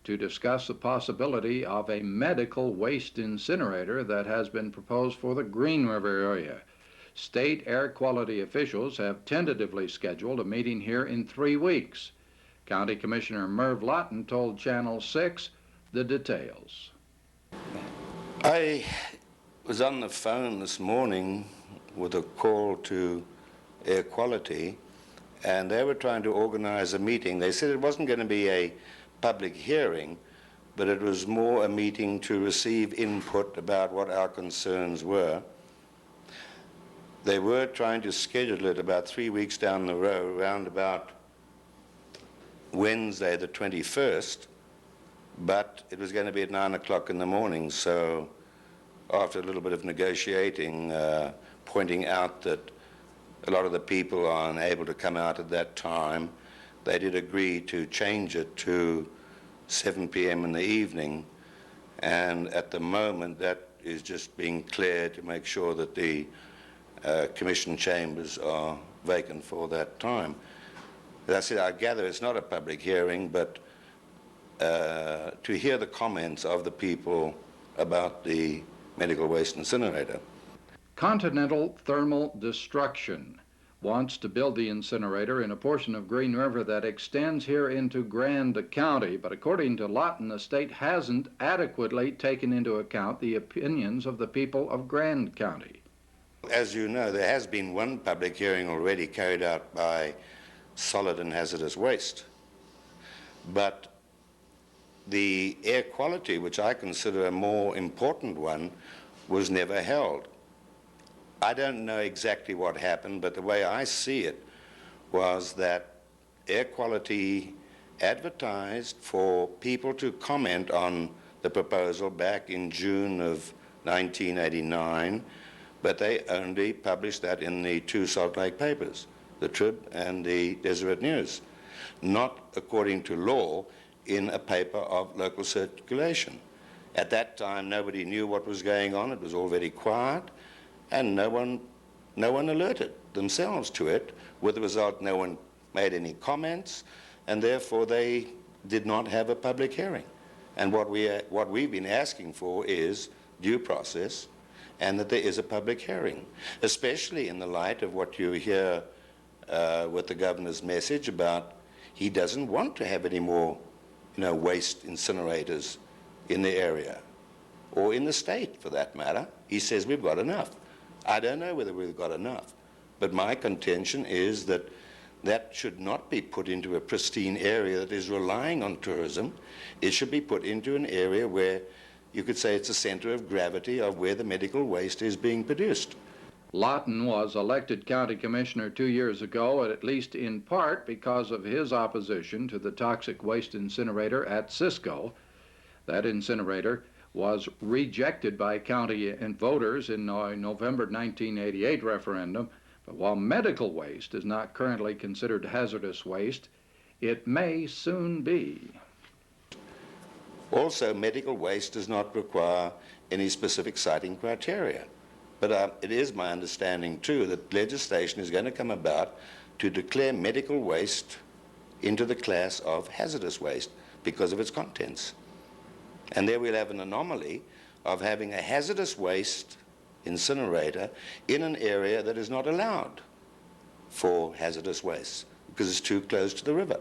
to discuss the possibility of a medical waste incinerator that has been proposed for the Green River area. State air quality officials have tentatively scheduled a meeting here in 3 weeks. County Commissioner Merv Lawton told Channel 6 the details. I was on the phone this morning with a call to air quality, and they were trying to organize a meeting. They said it wasn't going to be a public hearing, but it was more a meeting to receive input about what our concerns were. They were trying to schedule it about 3 weeks down the road, around about Wednesday the 21st, but it was going to be at 9 o'clock in the morning. So after a little bit of negotiating, pointing out that a lot of the people are unable to come out at that time, they did agree to change it to 7 p.m. in the evening, and at the moment that is just being cleared to make sure that the commission chambers are vacant for that time. As I said, I gather it's not a public hearing, but to hear the comments of the people about the medical waste incinerator. Continental Thermal Destruction wants to build the incinerator in a portion of Green River that extends here into Grand County, but according to Lawton, the state hasn't adequately taken into account the opinions of the people of Grand County. As you know, there has been one public hearing already carried out by Solid and Hazardous Waste, but the air quality, which I consider a more important one, was never held. I don't know exactly what happened, but the way I see it was that air quality advertised for people to comment on the proposal back in June of 1989, but they only published that in the 2 Salt Lake papers, the Trib and the Deseret News, not according to law in a paper of local circulation. At that time, nobody knew what was going on. It was all very quiet, and no one No one alerted themselves to it, with the result no one made any comments, and therefore they did not have a public hearing. And what we've been asking for is due process, and that there is a public hearing, especially in the light of what you hear with the governor's message about he doesn't want to have any more, waste incinerators in the area, or in the state for that matter. He says we've got enough. I don't know whether we've got enough, but my contention is that that should not be put into a pristine area that is relying on tourism. It should be put into an area where you could say it's a center of gravity of where the medical waste is being produced. Lawton was elected county commissioner 2 years ago, at least in part because of his opposition to the toxic waste incinerator at Cisco. That incinerator was rejected by county voters in a November 1988 referendum. But while medical waste is not currently considered hazardous waste, it may soon be. Also, medical waste does not require any specific siting criteria. But it is my understanding, too, that legislation is going to come about to declare medical waste into the class of hazardous waste because of its contents. And there we'll have an anomaly of having a hazardous waste incinerator in an area that is not allowed for hazardous waste because it's too close to the river.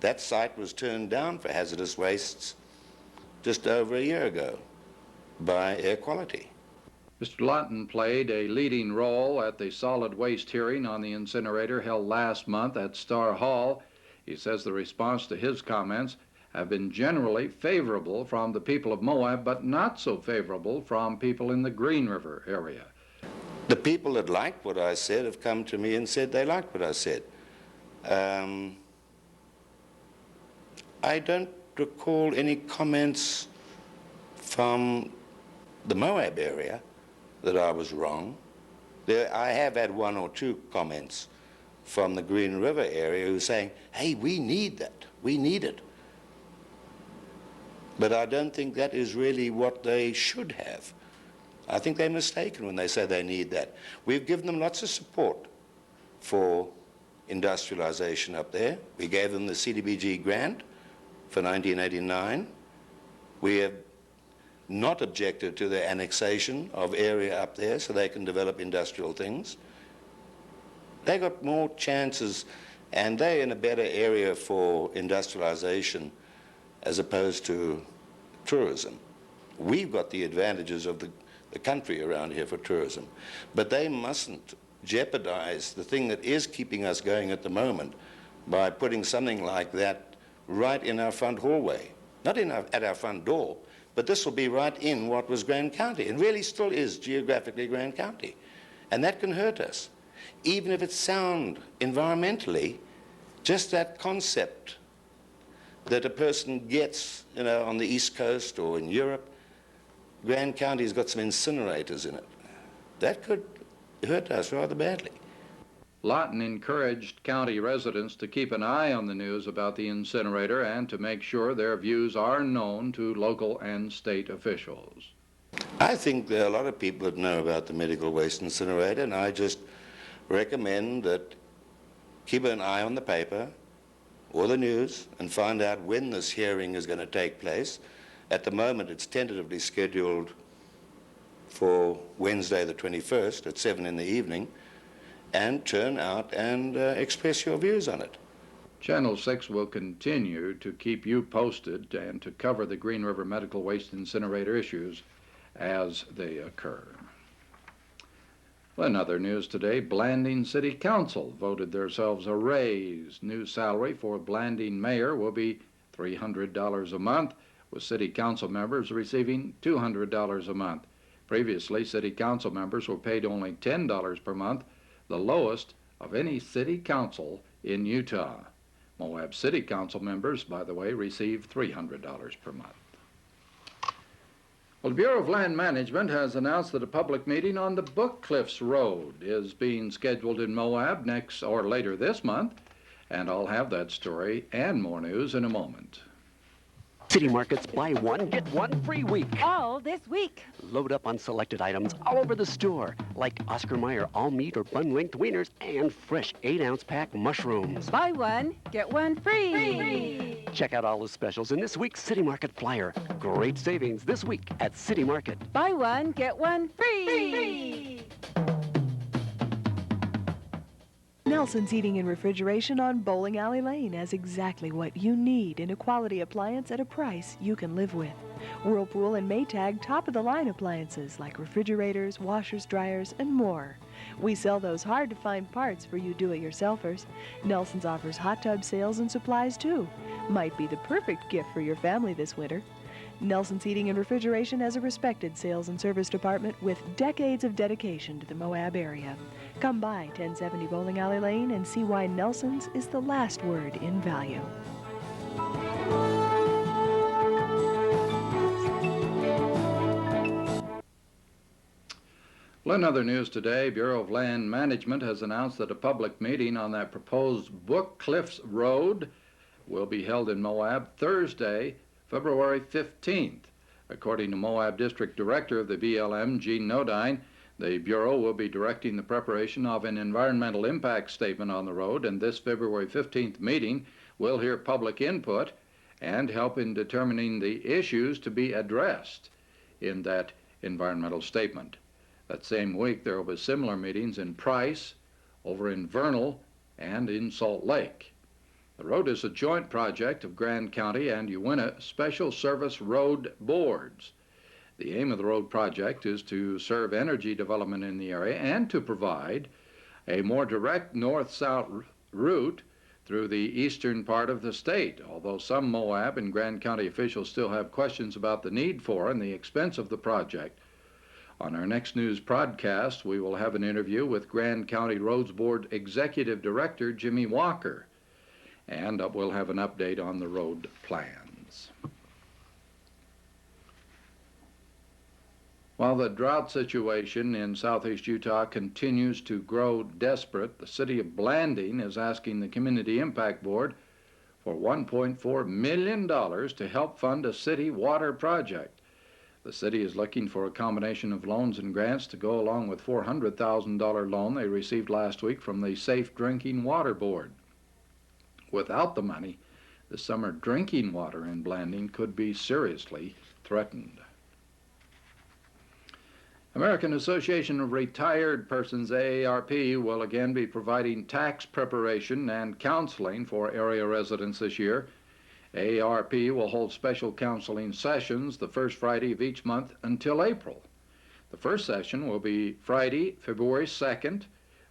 That site was turned down for hazardous wastes just over a year ago by Air Quality. Mr. Lawton played a leading role at the solid waste hearing on the incinerator held last month at Star Hall. He says the response to his comments have been generally favorable from the people of Moab, but not so favorable from people in the Green River area. The people that liked what I said have come to me and said they liked what I said. I don't recall any comments from the Moab area that I was wrong. I have had one or two comments from the Green River area who are saying, hey, we need that, we need it. But I don't think that is really what they should have. I think they're mistaken when they say they need that. We've given them lots of support for industrialization up there. We gave them the CDBG grant for 1989. We have not objected to the annexation of area up there so they can develop industrial things. They got more chances, and they're in a better area for industrialization as opposed to tourism. We've got the advantages of the country around here for tourism, but they mustn't jeopardize the thing that is keeping us going at the moment by putting something like that right in our front hallway. Not at our front door, but this will be right in what was Grand County, and really still is geographically Grand County. And that can hurt us. Even if it's sound environmentally, just that concept that a person gets, on the East Coast or in Europe, Grand County's got some incinerators in it. That could hurt us rather badly. Lawton encouraged county residents to keep an eye on the news about the incinerator and to make sure their views are known to local and state officials. I think there are a lot of people that know about the medical waste incinerator, and I just recommend that keep an eye on the paper or the news and find out when this hearing is going to take place. At the moment, it's tentatively scheduled for Wednesday the 21st at 7 in the evening, and turn out and express your views on it. Channel 6 will continue to keep you posted and to cover the Green River Medical Waste Incinerator issues as they occur. Well, in other news today, Blanding City Council voted themselves a raise. New salary for Blanding mayor will be $300 a month, with city council members receiving $200 a month. Previously, city council members were paid only $10 per month, the lowest of any city council in Utah. Moab City Council members, by the way, receive $300 per month. Well, the Bureau of Land Management has announced that a public meeting on the Book Cliffs Road is being scheduled in Moab next or later this month, and I'll have that story and more news in a moment. City Market's buy one, get one free week. All this week. Load up on selected items all over the store, like Oscar Mayer all meat or bun-length wieners and fresh 8-ounce pack mushrooms. Buy one, get one free. Check out all the specials in this week's City Market flyer. Great savings this week at City Market. Buy one, get one free. Nelson's Heating and Refrigeration on Bowling Alley Lane has exactly what you need in a quality appliance at a price you can live with. Whirlpool and Maytag top-of-the-line appliances like refrigerators, washers, dryers, and more. We sell those hard-to-find parts for you do-it-yourselfers. Nelson's offers hot tub sales and supplies, too. Might be the perfect gift for your family this winter. Nelson's Heating and Refrigeration has a respected sales and service department with decades of dedication to the Moab area. Come by 1070 Bowling Alley Lane and see why Nelson's is the last word in value. Well, in other news today, Bureau of Land Management has announced that a public meeting on that proposed Book Cliffs Road will be held in Moab Thursday, February 15th. According to Moab District Director of the BLM, Gene Nodine, the Bureau will be directing the preparation of an environmental impact statement on the road, and this February 15th meeting will hear public input and help in determining the issues to be addressed in that environmental statement. That same week, there will be similar meetings in Price, over in Vernal, and in Salt Lake. The road is a joint project of Grand County and Uinta Special Service Road Boards. The aim of the road project is to serve energy development in the area and to provide a more direct north-south route through the eastern part of the state, although some Moab and Grand County officials still have questions about the need for and the expense of the project. On our next news broadcast, we will have an interview with Grand County Roads Board Executive Director Jimmy Walker, and we'll have an update on the road plans. While the drought situation in southeast Utah continues to grow desperate, the city of Blanding is asking the Community Impact Board for $1.4 million to help fund a city water project. The city is looking for a combination of loans and grants to go along with $400,000 loan they received last week from the Safe Drinking Water Board. Without the money, the summer drinking water in Blanding could be seriously threatened. American Association of Retired Persons, AARP, will again be providing tax preparation and counseling for area residents this year. AARP will hold special counseling sessions the first Friday of each month until April. The first session will be Friday, February 2nd,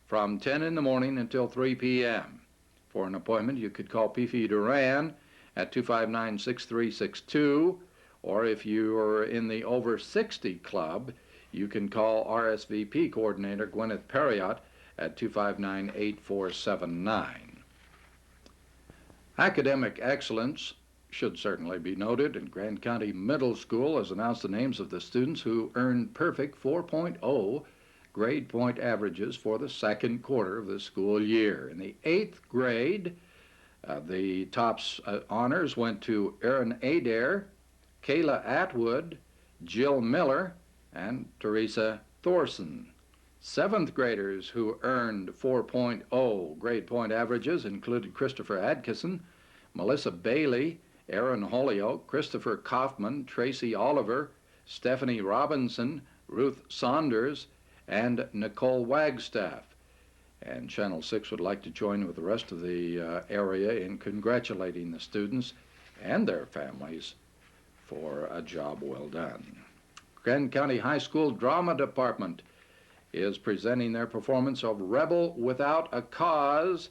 from 10 in the morning until 3 p.m. For an appointment, you could call P.F. Duran at 259-6362, or if you are in the Over 60 Club, you can call RSVP Coordinator Gwyneth Perriott at 259-8479. Academic excellence should certainly be noted, and Grand County Middle School has announced the names of the students who earned perfect 4.0 grade point averages for the second quarter of the school year. In the 8th grade, the top honors went to Erin Adair, Kayla Atwood, Jill Miller, and Teresa Thorson. 7th graders who earned 4.0 grade point averages included Christopher Adkison, Melissa Bailey, Aaron Holyoke, Christopher Kaufman, Tracy Oliver, Stephanie Robinson, Ruth Saunders, and Nicole Wagstaff. And Channel 6 would like to join with the rest of the area in congratulating the students and their families for a job well done. Grand County High School Drama Department is presenting their performance of Rebel Without a Cause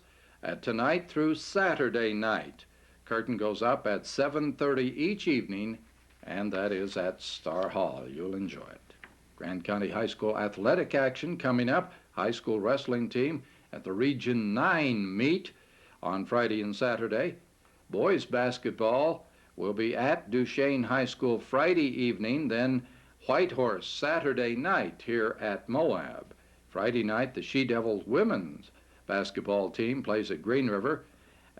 tonight through Saturday night. Curtain goes up at 7:30 each evening, and that is at Star Hall. You'll enjoy it. Grand County High School athletic action coming up. High school wrestling team at the Region 9 meet on Friday and Saturday. Boys basketball will be at Duchesne High School Friday evening, then Whitehorse Saturday night here at Moab. Friday night, the She Devils women's basketball team plays at Green River,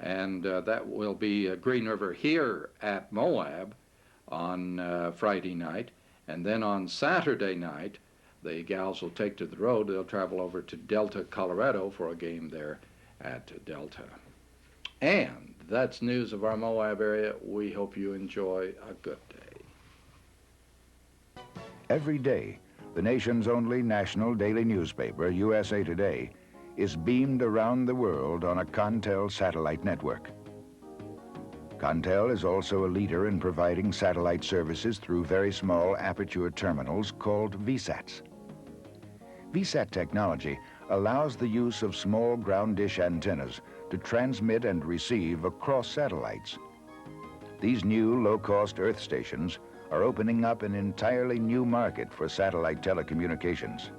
And that will be Green River here at Moab on Friday night. And then on Saturday night, the gals will take to the road. They'll travel over to Delta, Colorado for a game there at Delta. And that's news of our Moab area. We hope you enjoy a good day. Every day, the nation's only national daily newspaper, USA Today, is beamed around the world on a Contel satellite network. Contel is also a leader in providing satellite services through very small aperture terminals called VSATs. VSAT technology allows the use of small ground dish antennas to transmit and receive across satellites. These new low-cost Earth stations are opening up an entirely new market for satellite telecommunications.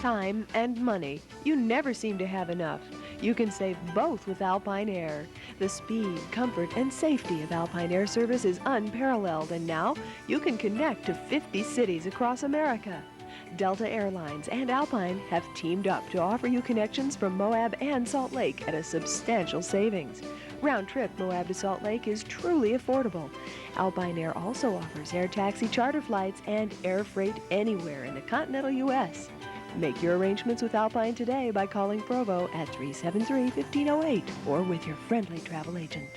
Time and money. You never seem to have enough. You can save both with Alpine Air. The speed, comfort, and safety of Alpine Air service is unparalleled, and now you can connect to 50 cities across America. Delta Airlines and Alpine have teamed up to offer you connections from Moab and Salt Lake at a substantial savings. Round trip Moab to Salt Lake is truly affordable. Alpine Air also offers air taxi charter flights and air freight anywhere in the continental U.S. Make your arrangements with Alpine today by calling Provo at 373-1508 or with your friendly travel agent.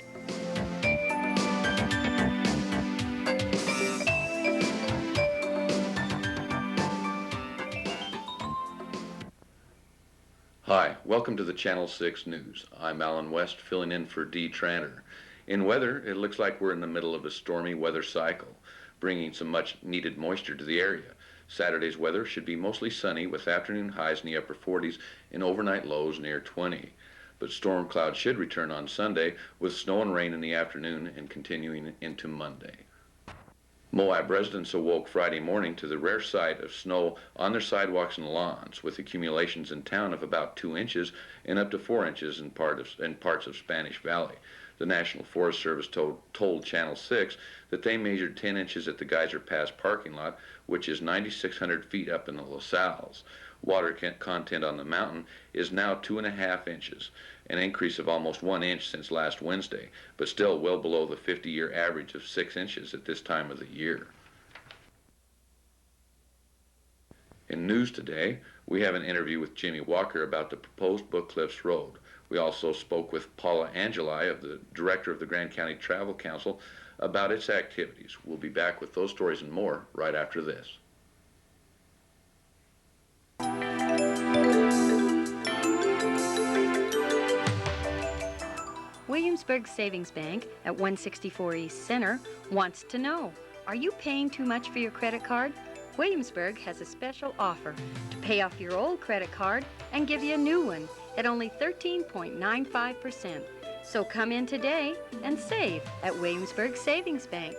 Hi, welcome to the Channel 6 News. I'm Alan West, filling in for Dee Tranter. In weather, it looks like we're in the middle of a stormy weather cycle, bringing some much needed moisture to the area. Saturday's weather should be mostly sunny with afternoon highs in the upper 40s and overnight lows near 20. But storm clouds should return on Sunday with snow and rain in the afternoon and continuing into Monday. Moab residents awoke Friday morning to the rare sight of snow on their sidewalks and lawns, with accumulations in town of about 2 inches and up to 4 inches in parts of Spanish Valley. The National Forest Service told Channel 6 that they measured 10 inches at the Geyser Pass parking lot, which is 9,600 feet up in the La Salles. Water content on the mountain is now 2.5 inches, an increase of almost 1 inch since last Wednesday, but still well below the 50-year average of 6 inches at this time of the year. In news today, we have an interview with Jimmy Walker about the proposed Book Cliffs Road. We also spoke with Paula Angeli, the director of the Grand County Travel Council, about its activities. We'll be back with those stories and more right after this. Williamsburg Savings Bank at 164 East Center wants to know, are you paying too much for your credit card? Williamsburg has a special offer to pay off your old credit card and give you a new one at only 13.95%. So come in today and save at Williamsburg Savings Bank.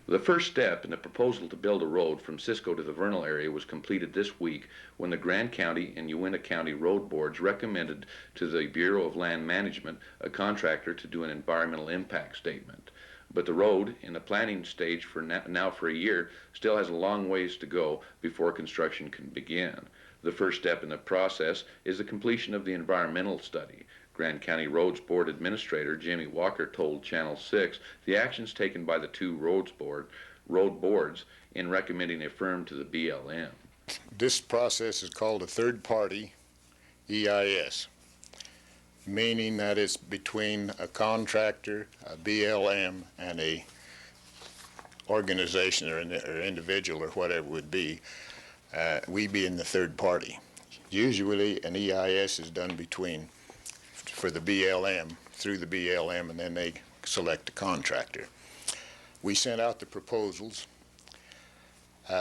The first step in the proposal to build a road from Cisco to the Vernal area was completed this week when the Grand County and Uintah County Road Boards recommended to the Bureau of Land Management a contractor to do an environmental impact statement. But the road, in the planning stage for now for a year, still has a long ways to go before construction can begin. The first step in the process is the completion of the environmental study. Grand County Roads Board Administrator Jimmy Walker told Channel 6 the actions taken by the two road boards in recommending a firm to the BLM. This process is called a third-party EIS, meaning that it's between a contractor, a BLM, and a organization or individual or whatever it would be, we being the third party. Usually an EIS is done for the BLM, through the BLM, and then they select a contractor. We sent out the proposals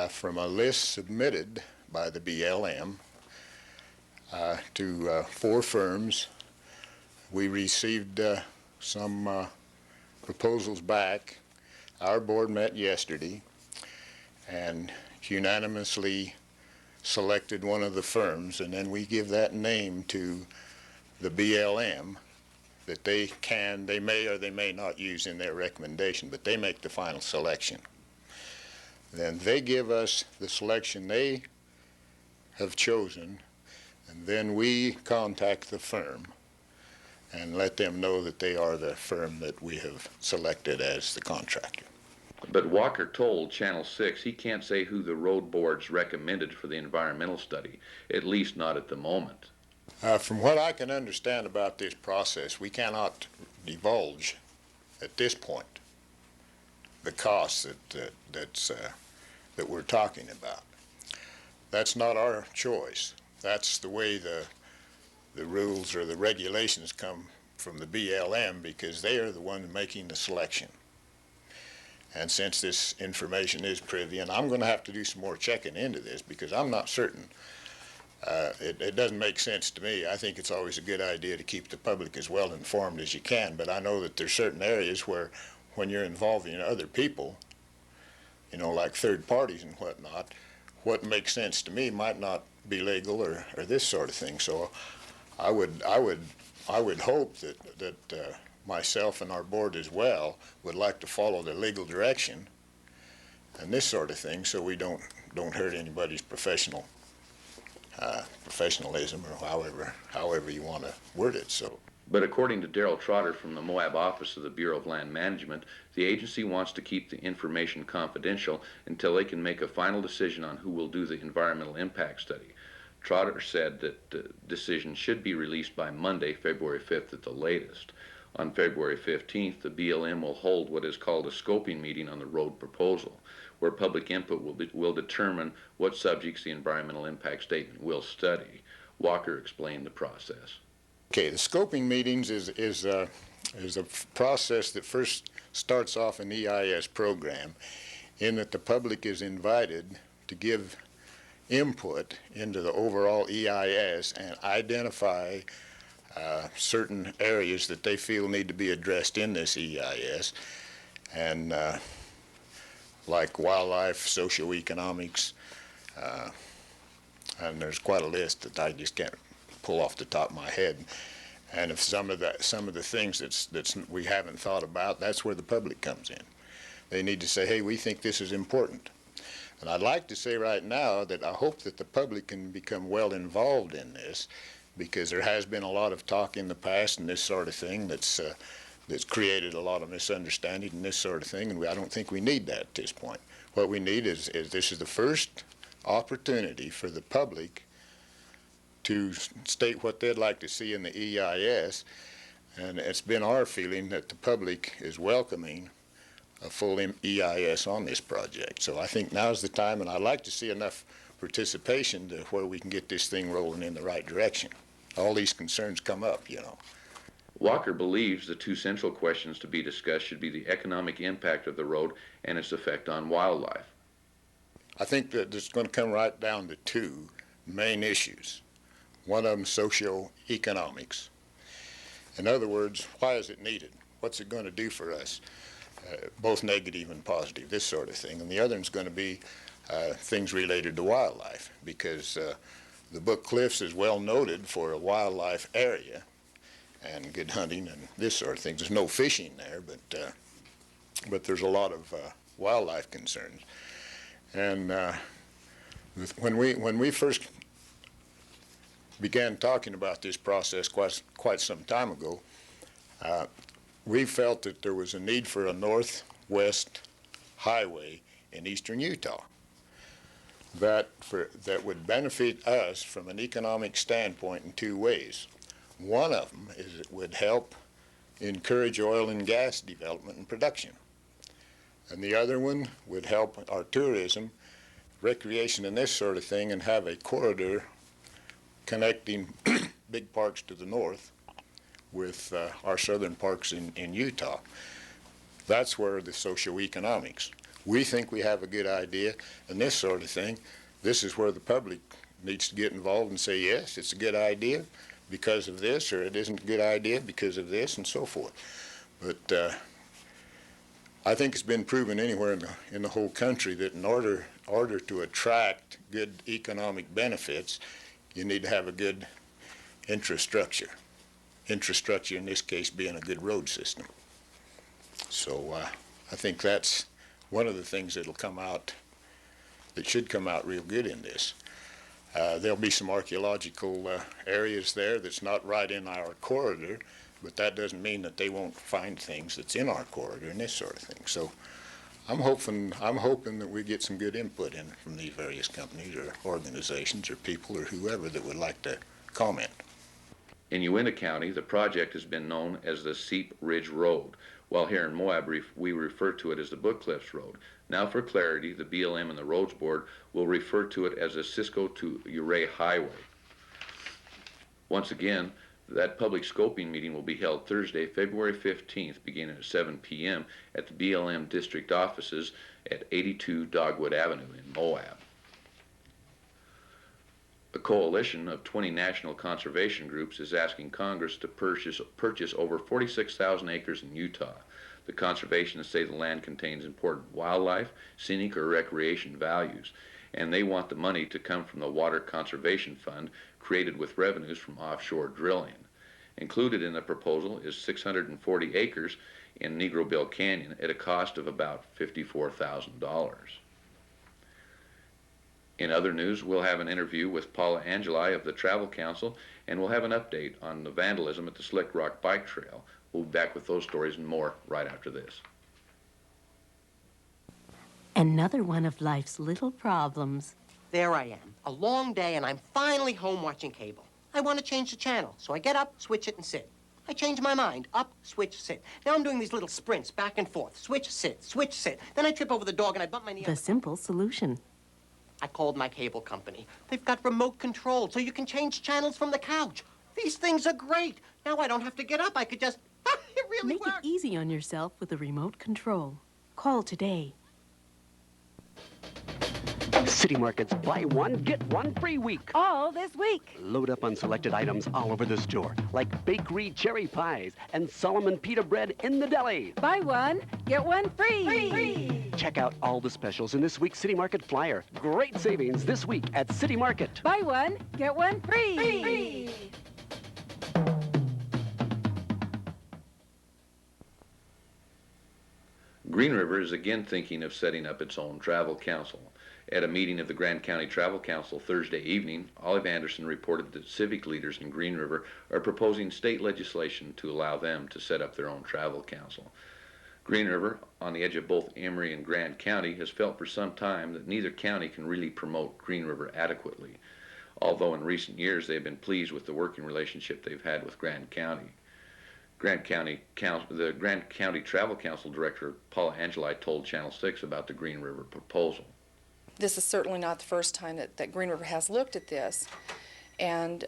from a list submitted by the BLM to 4 firms. We received some proposals back. Our board met yesterday and unanimously selected one of the firms, and then we give that name to the BLM that they may or they may not use in their recommendation, but they make the final selection. Then they give us the selection they have chosen, and then we contact the firm and let them know that they are the firm that we have selected as the contractor. But Walker told Channel 6 he can't say who the road boards recommended for the environmental study, at least not at the moment. From what I can understand about this process, we cannot divulge at this point the costs that we're talking about. That's not our choice. That's the way the rules or the regulations come from the BLM, because they are the one making the selection. And since this information is privy, and I'm going to have to do some more checking into this because I'm not certain. It doesn't make sense to me. I think it's always a good idea to keep the public as well informed as you can, but I know that there's certain areas where when you're involving other people, like third parties and whatnot, what makes sense to me might not be legal or this sort of thing. So I would hope that myself and our board as well would like to follow the legal direction and this sort of thing, so we don't hurt anybody's professionalism or however you want to word it. So. But according to Daryl Trotter from the Moab office of the Bureau of Land Management, the agency wants to keep the information confidential until they can make a final decision on who will do the environmental impact study. Trotter said that the decision should be released by Monday, February 5th at the latest. On February 15th, the BLM will hold what is called a scoping meeting on the road proposal, where public input will determine what subjects the environmental impact statement will study. Walker explained the process. Okay, the scoping meetings is is a process that first starts off an EIS program in that the public is invited to give input into the overall EIS and identify certain areas that they feel need to be addressed in this EIS, and like wildlife, socioeconomics, and there's quite a list that I just can't pull off the top of my head. And if some of the things that's we haven't thought about, that's where the public comes in. They need to say, hey, we think this is important. And I'd like to say right now that I hope that the public can become well involved in this, because there has been a lot of talk in the past and this sort of thing that's created a lot of misunderstanding and this sort of thing, and I don't think we need that at this point. What we need is this is the first opportunity for the public to state what they'd like to see in the EIS, and it's been our feeling that the public is welcoming a full EIS on this project. So I think now's the time, and I'd like to see enough participation to where we can get this thing rolling in the right direction. All these concerns come up, you know. Walker believes the two central questions to be discussed should be the economic impact of the road and its effect on wildlife. I think that it's going to come right down to two main issues. One of them, socioeconomics. In other words, why is it needed? What's it going to do for us? Both negative and positive, this sort of thing. And the other one's going to be things related to wildlife, because the Book Cliffs is well noted for a wildlife area and good hunting and this sort of thing. There's no fishing there, but there's a lot of wildlife concerns. And when we first began talking about this process quite some time ago, we felt that there was a need for a northwest highway in eastern Utah that would benefit us from an economic standpoint in two ways. One of them is it would help encourage oil and gas development and production. And the other one would help our tourism, recreation and this sort of thing, and have a corridor connecting big parks to the north with our southern parks in Utah. That's where the socioeconomics. We think we have a good idea, and this sort of thing, this is where the public needs to get involved and say, yes, it's a good idea because of this, or it isn't a good idea because of this, and so forth. But I think it's been proven anywhere in the whole country that in order to attract good economic benefits, you need to have a good infrastructure. Infrastructure in this case being a good road system. So I think that's one of the things that'll come out, that should come out real good in this. There'll be some archaeological areas there that's not right in our corridor, but that doesn't mean that they won't find things that's in our corridor and this sort of thing. So I'm hoping that we get some good input in from these various companies or organizations or people or whoever that would like to comment. In Uintah County, the project has been known as the Seep Ridge Road, while here in Moab we refer to it as the Book Cliffs Road. Now for clarity, the BLM and the Roads Board will refer to it as the Cisco to Ouray Highway. Once again, that public scoping meeting will be held Thursday, February 15th, beginning at 7 p.m. at the BLM district offices at 82 Dogwood Avenue in Moab. A coalition of 20 national conservation groups is asking Congress to purchase over 46,000 acres in Utah. The conservationists say the land contains important wildlife, scenic or recreation values, and they want the money to come from the Water Conservation Fund created with revenues from offshore drilling. Included in the proposal is 640 acres in Negro Bill Canyon at a cost of about $54,000. In other news, we'll have an interview with Paula Angeli of the Travel Council, and we'll have an update on the vandalism at the Slick Rock Bike Trail. We'll be back with those stories and more right after this. Another one of life's little problems. There I am, a long day, and I'm finally home watching cable. I want to change the channel, so I get up, switch it, and sit. I change my mind. Up, switch, sit. Now I'm doing these little sprints back and forth. Switch, sit, switch, sit. Then I trip over the dog and I bump my knee. The simple solution. I called my cable company. They've got remote control, so you can change channels from the couch. These things are great. Now I don't have to get up. I could just It really Make worked. it easy on yourself with a remote control. Call today. City Market's buy one, get one free week. All this week. Load up on selected items all over the store, like bakery cherry pies and Solomon pita bread in the deli. Buy one, get one free. Check out all the specials in this week's City Market flyer. Great savings this week at City Market. Buy one, get one free. Green River is again thinking of setting up its own travel council. At a meeting of the Grand County Travel Council Thursday evening, Olive Anderson reported that civic leaders in Green River are proposing state legislation to allow them to set up their own travel council. Green River, on the edge of both Emery and Grand County, has felt for some time that neither county can really promote Green River adequately, although in recent years they have been pleased with the working relationship they've had with Grand County. The Grand County Travel Council Director, Paula Angeli, told Channel 6 about the Green River proposal. This is certainly not the first time that Green River has looked at this, and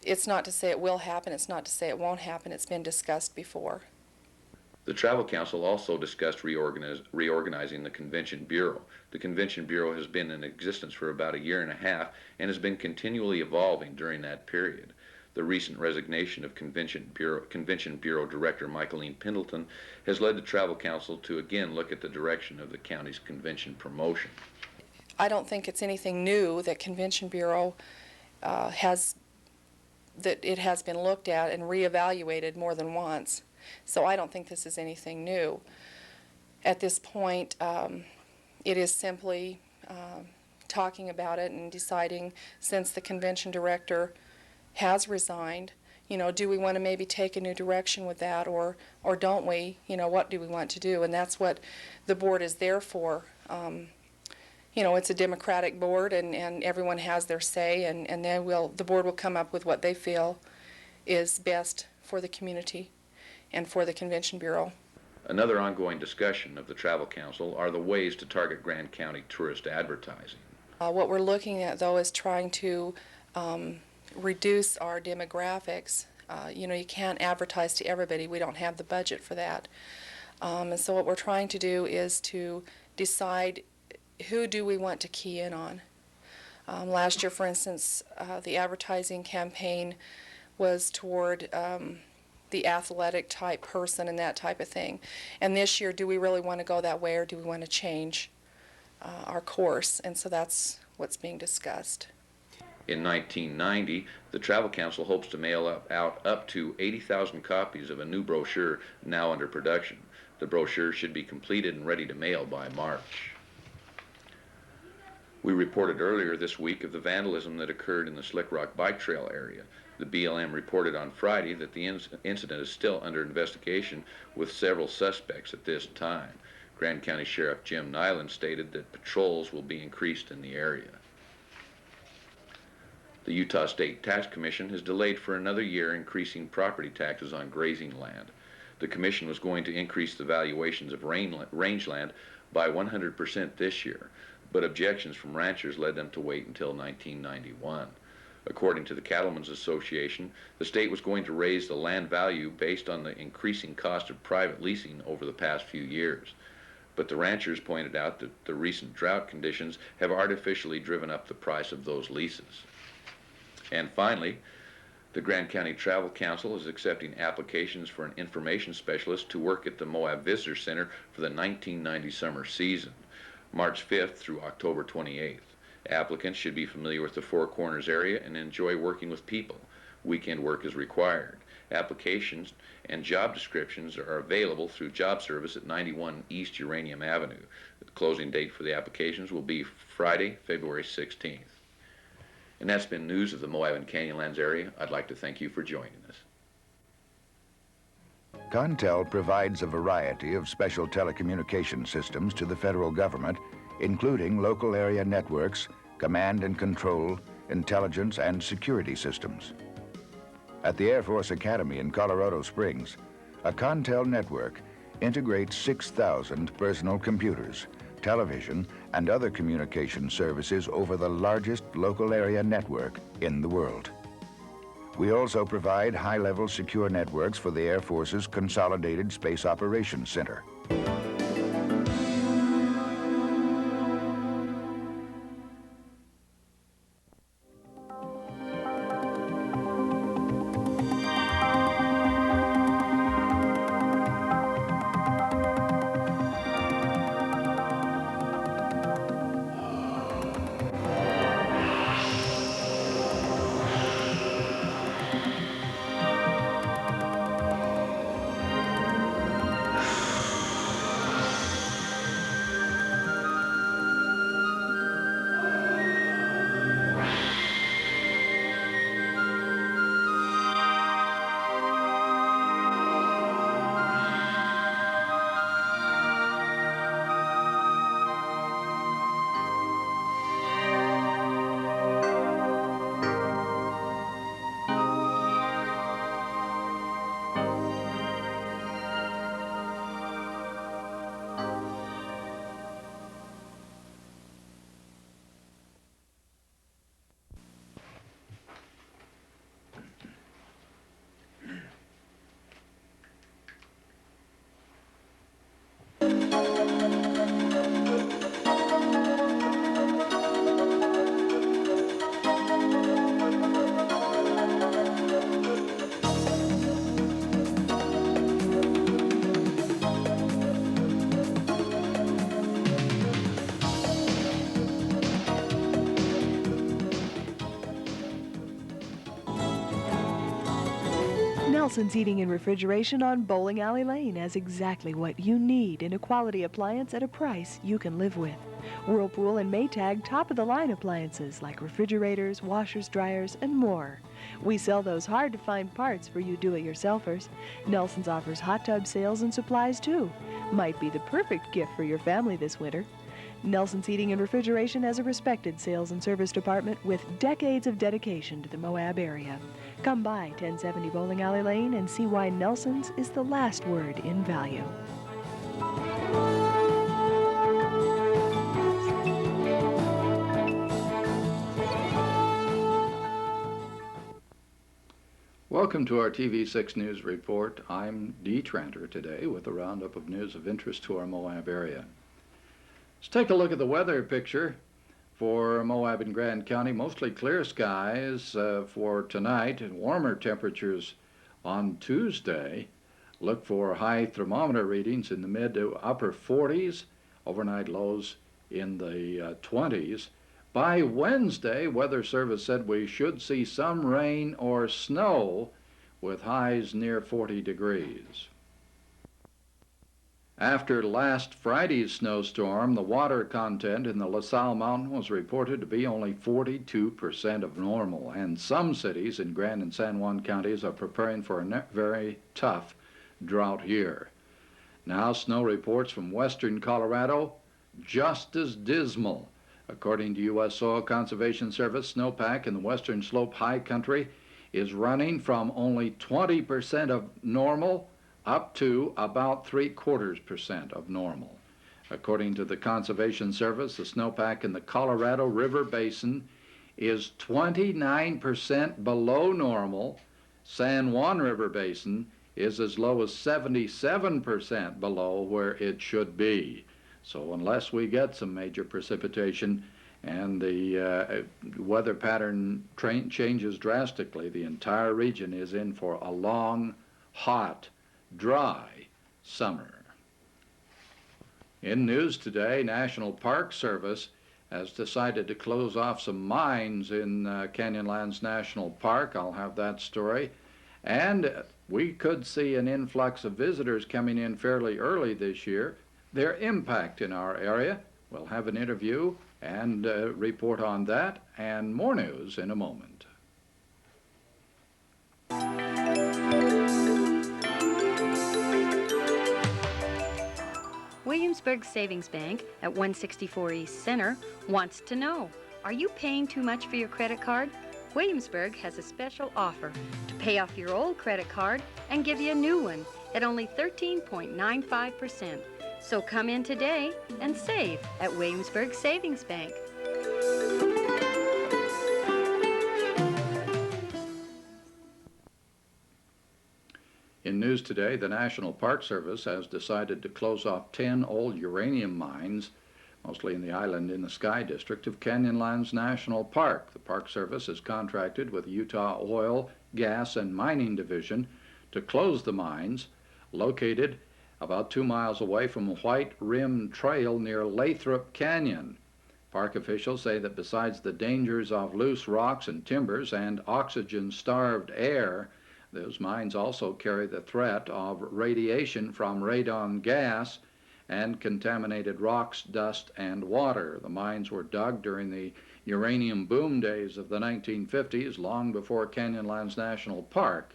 it's not to say it will happen, it's not to say it won't happen, it's been discussed before. The Travel Council also discussed reorganizing the Convention Bureau. The Convention Bureau has been in existence for about a year and a half and has been continually evolving during that period. The recent resignation of Convention Bureau Director Michaeline Pendleton has led the Travel Council to again look at the direction of the county's convention promotion. I don't think it's anything new that Convention Bureau has been looked at and reevaluated more than once. So I don't think this is anything new. At this point, it is simply talking about it and deciding, since the convention director has resigned, you know, do we want to maybe take a new direction with that, or don't we? You know, what do we want to do? And that's what the board is there for. You know, it's a democratic board, and everyone has their say, and then the board will come up with what they feel is best for the community and for the Convention Bureau. Another ongoing discussion of the Travel Council are the ways to target Grand County tourist advertising. What we're looking at, though, is trying to reduce our demographics. You know, you can't advertise to everybody. We don't have the budget for that. And so what we're trying to do is to decide who do we want to key in on. Last year, for instance, the advertising campaign was toward the athletic type person and that type of thing. And this year, do we really want to go that way, or do we want to change our course? And so that's what's being discussed. In 1990, the Travel Council hopes to mail out up to 80,000 copies of a new brochure now under production. The brochure should be completed and ready to mail by March. We reported earlier this week of the vandalism that occurred in the Slick Rock Bike Trail area. The BLM reported on Friday that the incident is still under investigation with several suspects at this time. Grand County Sheriff Jim Nyland stated that patrols will be increased in the area. The Utah State Tax Commission has delayed for another year increasing property taxes on grazing land. The commission was going to increase the valuations of rangeland by 100% this year, but objections from ranchers led them to wait until 1991. According to the Cattlemen's Association, the state was going to raise the land value based on the increasing cost of private leasing over the past few years. But the ranchers pointed out that the recent drought conditions have artificially driven up the price of those leases. And finally, the Grand County Travel Council is accepting applications for an information specialist to work at the Moab Visitor Center for the 1990 summer season, March 5th through October 28th. Applicants should be familiar with the Four Corners area and enjoy working with people. Weekend work is required. Applications and job descriptions are available through Job Service at 91 East Uranium Avenue. The closing date for the applications will be Friday, February 16th. And that's been news of the Moab and Canyonlands area. I'd like to thank you for joining us. Contel provides a variety of special telecommunication systems to the federal government, including local area networks, command and control, intelligence, and security systems. At the Air Force Academy in Colorado Springs, a Contel network integrates 6,000 personal computers, television, and other communication services over the largest local area network in the world. We also provide high-level secure networks for the Air Force's Consolidated Space Operations Center. Nelson's Heating and Refrigeration on Bowling Alley Lane has exactly what you need in a quality appliance at a price you can live with. Whirlpool and Maytag top-of-the-line appliances like refrigerators, washers, dryers, and more. We sell those hard-to-find parts for you do-it-yourselfers. Nelson's offers hot tub sales and supplies, too. Might be the perfect gift for your family this winter. Nelson's Heating and Refrigeration has a respected sales and service department with decades of dedication to the Moab area. Come by 1070 Bowling Alley Lane and see why Nelson's is the last word in value. Welcome to our TV6 News Report. I'm Dee Tranter today with a roundup of news of interest to our Moab area. Let's take a look at the weather picture for Moab and Grand County. Mostly clear skies for tonight and warmer temperatures on Tuesday. Look for high thermometer readings in the mid to upper 40s, overnight lows in the 20s. By Wednesday, Weather Service said we should see some rain or snow with highs near 40 degrees. After last Friday's snowstorm, the water content in the La Salle Mountain was reported to be only 42% of normal, and some cities in Grand and San Juan counties are preparing for a very tough drought year. Now, snow reports from western Colorado, just as dismal. According to U.S. Soil Conservation Service, snowpack in the western slope high country is running from only 20% of normal up to about 3/4% of normal. According to the Conservation Service, the snowpack in the Colorado River Basin is 29% below normal. San Juan River Basin is as low as 77% below where it should be. So unless we get some major precipitation and the weather pattern changes drastically, the entire region is in for a long, hot, dry summer. In news today, National Park Service has decided to close off some mines in Canyonlands National Park. I'll have that story. And we could see an influx of visitors coming in fairly early this year. Their impact in our area, we'll have an interview and report on that and more news in a moment. Williamsburg Savings Bank at 164 East Center wants to know, are you paying too much for your credit card? Williamsburg has a special offer to pay off your old credit card and give you a new one at only 13.95%. So come in today and save at Williamsburg Savings Bank. In news today, the National Park Service has decided to close off 10 old uranium mines, mostly in the Island in the Sky district of Canyonlands National Park. The Park Service has contracted with the Utah Oil, Gas, and Mining Division to close the mines located about 2 miles away from White Rim Trail near Lathrop Canyon. Park officials say that besides the dangers of loose rocks and timbers and oxygen-starved air, those mines also carry the threat of radiation from radon gas and contaminated rocks, dust, and water. The mines were dug during the uranium boom days of the 1950s, long before Canyonlands National Park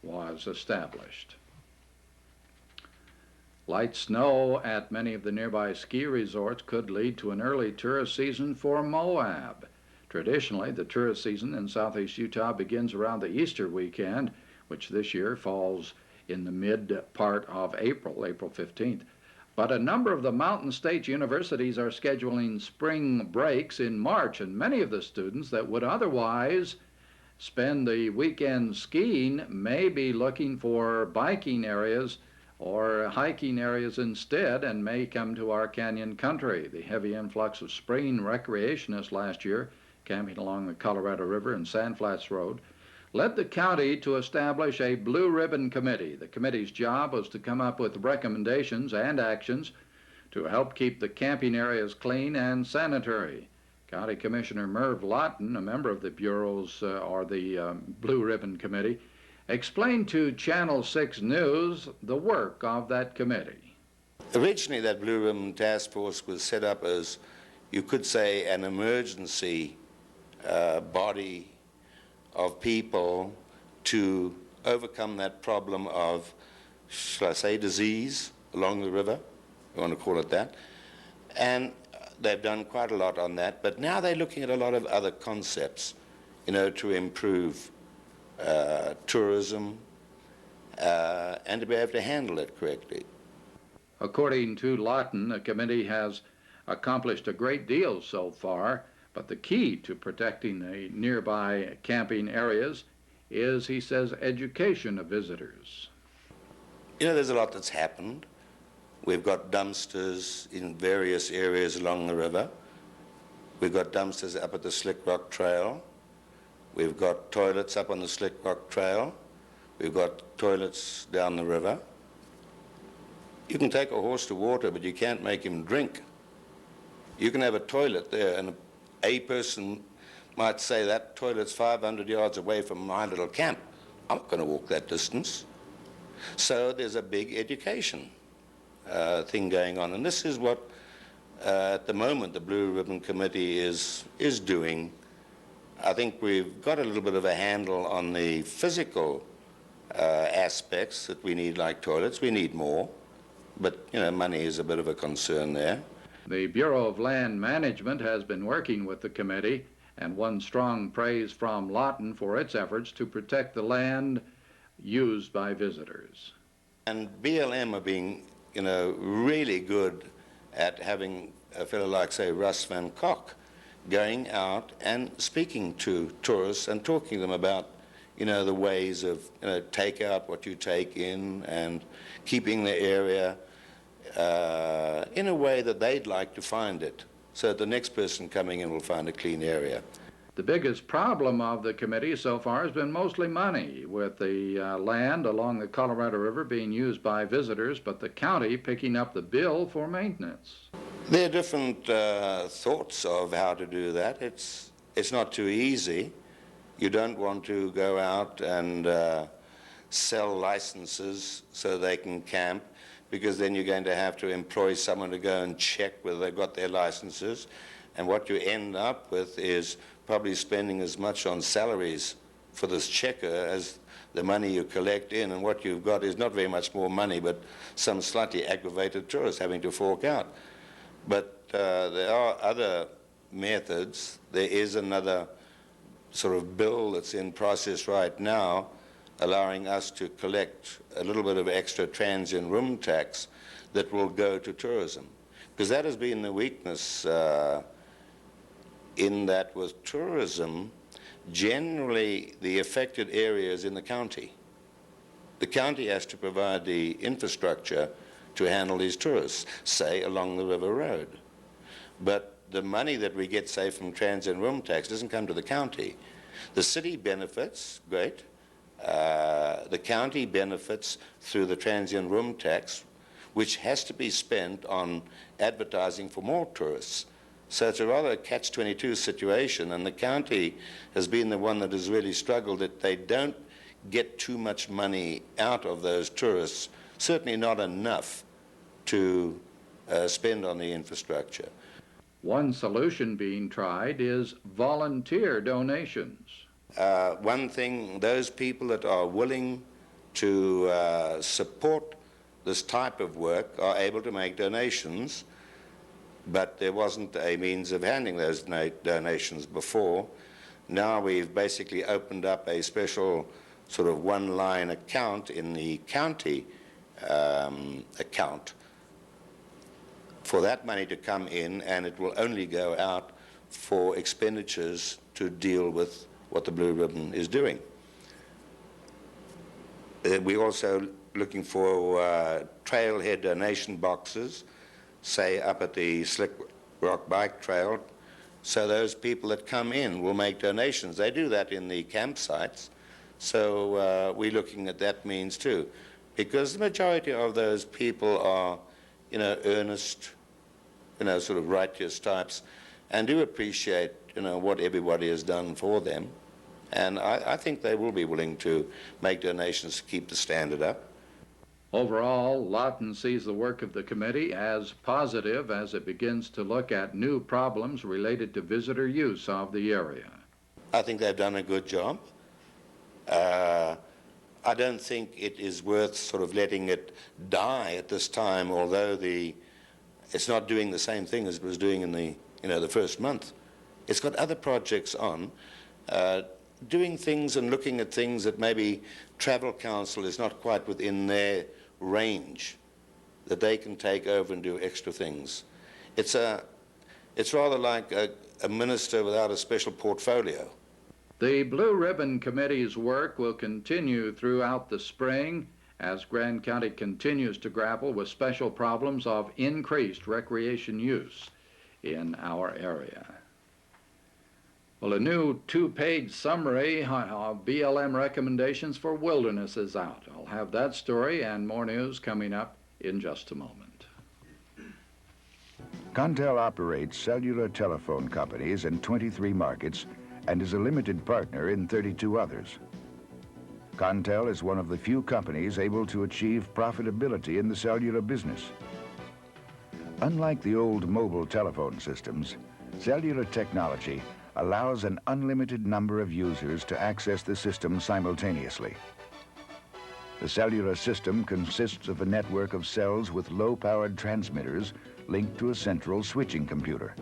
was established. Light snow at many of the nearby ski resorts could lead to an early tourist season for Moab. Traditionally, the tourist season in southeast Utah begins around the Easter weekend, which this year falls in the mid part of April, April 15th. But a number of the Mountain State universities are scheduling spring breaks in March, and many of the students that would otherwise spend the weekend skiing may be looking for biking areas or hiking areas instead, and may come to our canyon country. The heavy influx of spring recreationists last year, camping along the Colorado River and Sand Flats Road, led the county to establish a Blue Ribbon Committee. The committee's job was to come up with recommendations and actions to help keep the camping areas clean and sanitary. County Commissioner Merv Lawton, a member of the Bureau's Blue Ribbon Committee, explained to Channel 6 News the work of that committee. Originally, that Blue Ribbon Task Force was set up as, you could say, an emergency body of people to overcome that problem of, shall I say, disease along the river, you want to call it that. And they've done quite a lot on that, but now they're looking at a lot of other concepts, you know, to improve tourism and to be able to handle it correctly. According to Lawton, the committee has accomplished a great deal so far, but the key to protecting the nearby camping areas is, he says, education of visitors. You know, there's a lot that's happened. We've got dumpsters in various areas along the river. We've got dumpsters up at the Slick Rock Trail. We've got toilets up on the Slick Rock Trail. We've got toilets down the river. You can take a horse to water, but you can't make him drink. You can have a toilet there, and a person might say that toilet's 500 yards away from my little camp. I'm not going to walk that distance. So there's a big education thing going on, and this is what at the moment the Blue Ribbon Committee is doing. I think we've got a little bit of a handle on the physical aspects that we need, like toilets. We need more, but you know, money is a bit of a concern there. The Bureau of Land Management has been working with the committee and won strong praise from Lawton for its efforts to protect the land used by visitors. And BLM are being, you know, really good at having a fellow like, say, Russ Van Kock going out and speaking to tourists and talking to them about, you know, the ways of, you know, take out what you take in and keeping the area in a way that they'd like to find it, so that the next person coming in will find a clean area. The biggest problem of the committee so far has been mostly money, with the land along the Colorado River being used by visitors, but the county picking up the bill for maintenance. There are different thoughts of how to do that. It's not too easy. You don't want to go out and sell licenses so they can camp, because then you're going to have to employ someone to go and check whether they've got their licenses. And what you end up with is probably spending as much on salaries for this checker as the money you collect in, and what you've got is not very much more money, but some slightly aggravated tourists having to fork out. But there are other methods. There is another sort of bill that's in process right now, allowing us to collect a little bit of extra transient room tax that will go to tourism. Because that has been the weakness in that with tourism, generally the affected areas in the county. The county has to provide the infrastructure to handle these tourists, say along the river road. But the money that we get, say, from transient room tax doesn't come to the county. The city benefits, great. The county benefits through the transient room tax, which has to be spent on advertising for more tourists. So it's a rather catch-22 situation, and the county has been the one that has really struggled that they don't get too much money out of those tourists, certainly not enough to spend on the infrastructure. One solution being tried is volunteer donations. One thing, those people that are willing to support this type of work are able to make donations, but there wasn't a means of handling those donations before. Now we've basically opened up a special sort of one-line account in the county account for that money to come in, and it will only go out for expenditures to deal with what the Blue Ribbon is doing. We're also looking for trailhead donation boxes, say up at the Slick Rock Bike Trail, so those people that come in will make donations. They do that in the campsites, so we're looking at that means too, because the majority of those people are, earnest, sort of righteous types, and do appreciate, what everybody has done for them. And I think they will be willing to make donations to keep the standard up. Overall, Lawton sees the work of the committee as positive as it begins to look at new problems related to visitor use of the area. I think they've done a good job. I don't think it is worth sort of letting it die at this time, although it's not doing the same thing as it was doing in the first month. It's got other projects on, doing things and looking at things that maybe Travel Council is not quite within their range, that they can take over and do extra things. It's rather like a minister without a special portfolio. The Blue Ribbon Committee's work will continue throughout the spring as Grand County continues to grapple with special problems of increased recreation use in our area. Well, a new two-page summary of BLM recommendations for wilderness is out. I'll have that story and more news coming up in just a moment. Contel operates cellular telephone companies in 23 markets and is a limited partner in 32 others. Contel is one of the few companies able to achieve profitability in the cellular business. Unlike the old mobile telephone systems, cellular technology allows an unlimited number of users to access the system simultaneously. The cellular system consists of a network of cells with low-powered transmitters linked to a central switching computer.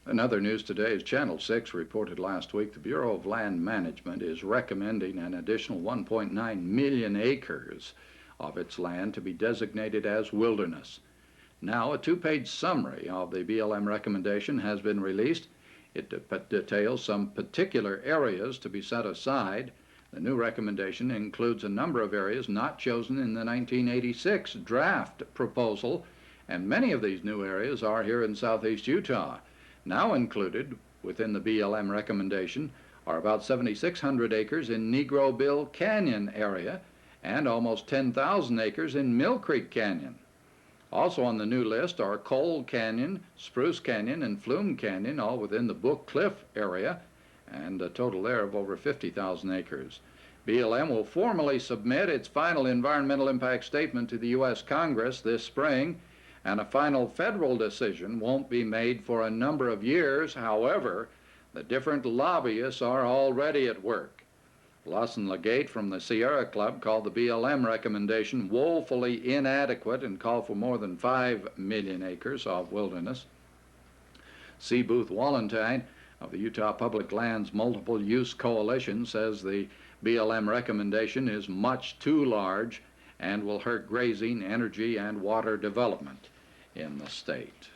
In other news today, as Channel 6 reported last week, the Bureau of Land Management is recommending an additional 1.9 million acres of its land to be designated as wilderness. Now, a two-page summary of the BLM recommendation has been released. It details some particular areas to be set aside. The new recommendation includes a number of areas not chosen in the 1986 draft proposal, and many of these new areas are here in southeast Utah. Now included within the BLM recommendation are about 7,600 acres in Negro Bill Canyon area and almost 10,000 acres in Mill Creek Canyon. Also on the new list are Coal Canyon, Spruce Canyon, and Flume Canyon, all within the Book Cliff area, and a total there of over 50,000 acres. BLM will formally submit its final environmental impact statement to the U.S. Congress this spring, and a final federal decision won't be made for a number of years. However, the different lobbyists are already at work. Lawson Legate from the Sierra Club called the BLM recommendation woefully inadequate and called for more than 5 million acres of wilderness. C. Booth Wallentine of the Utah Public Lands Multiple Use Coalition says the BLM recommendation is much too large and will hurt grazing, energy, and water development in the state.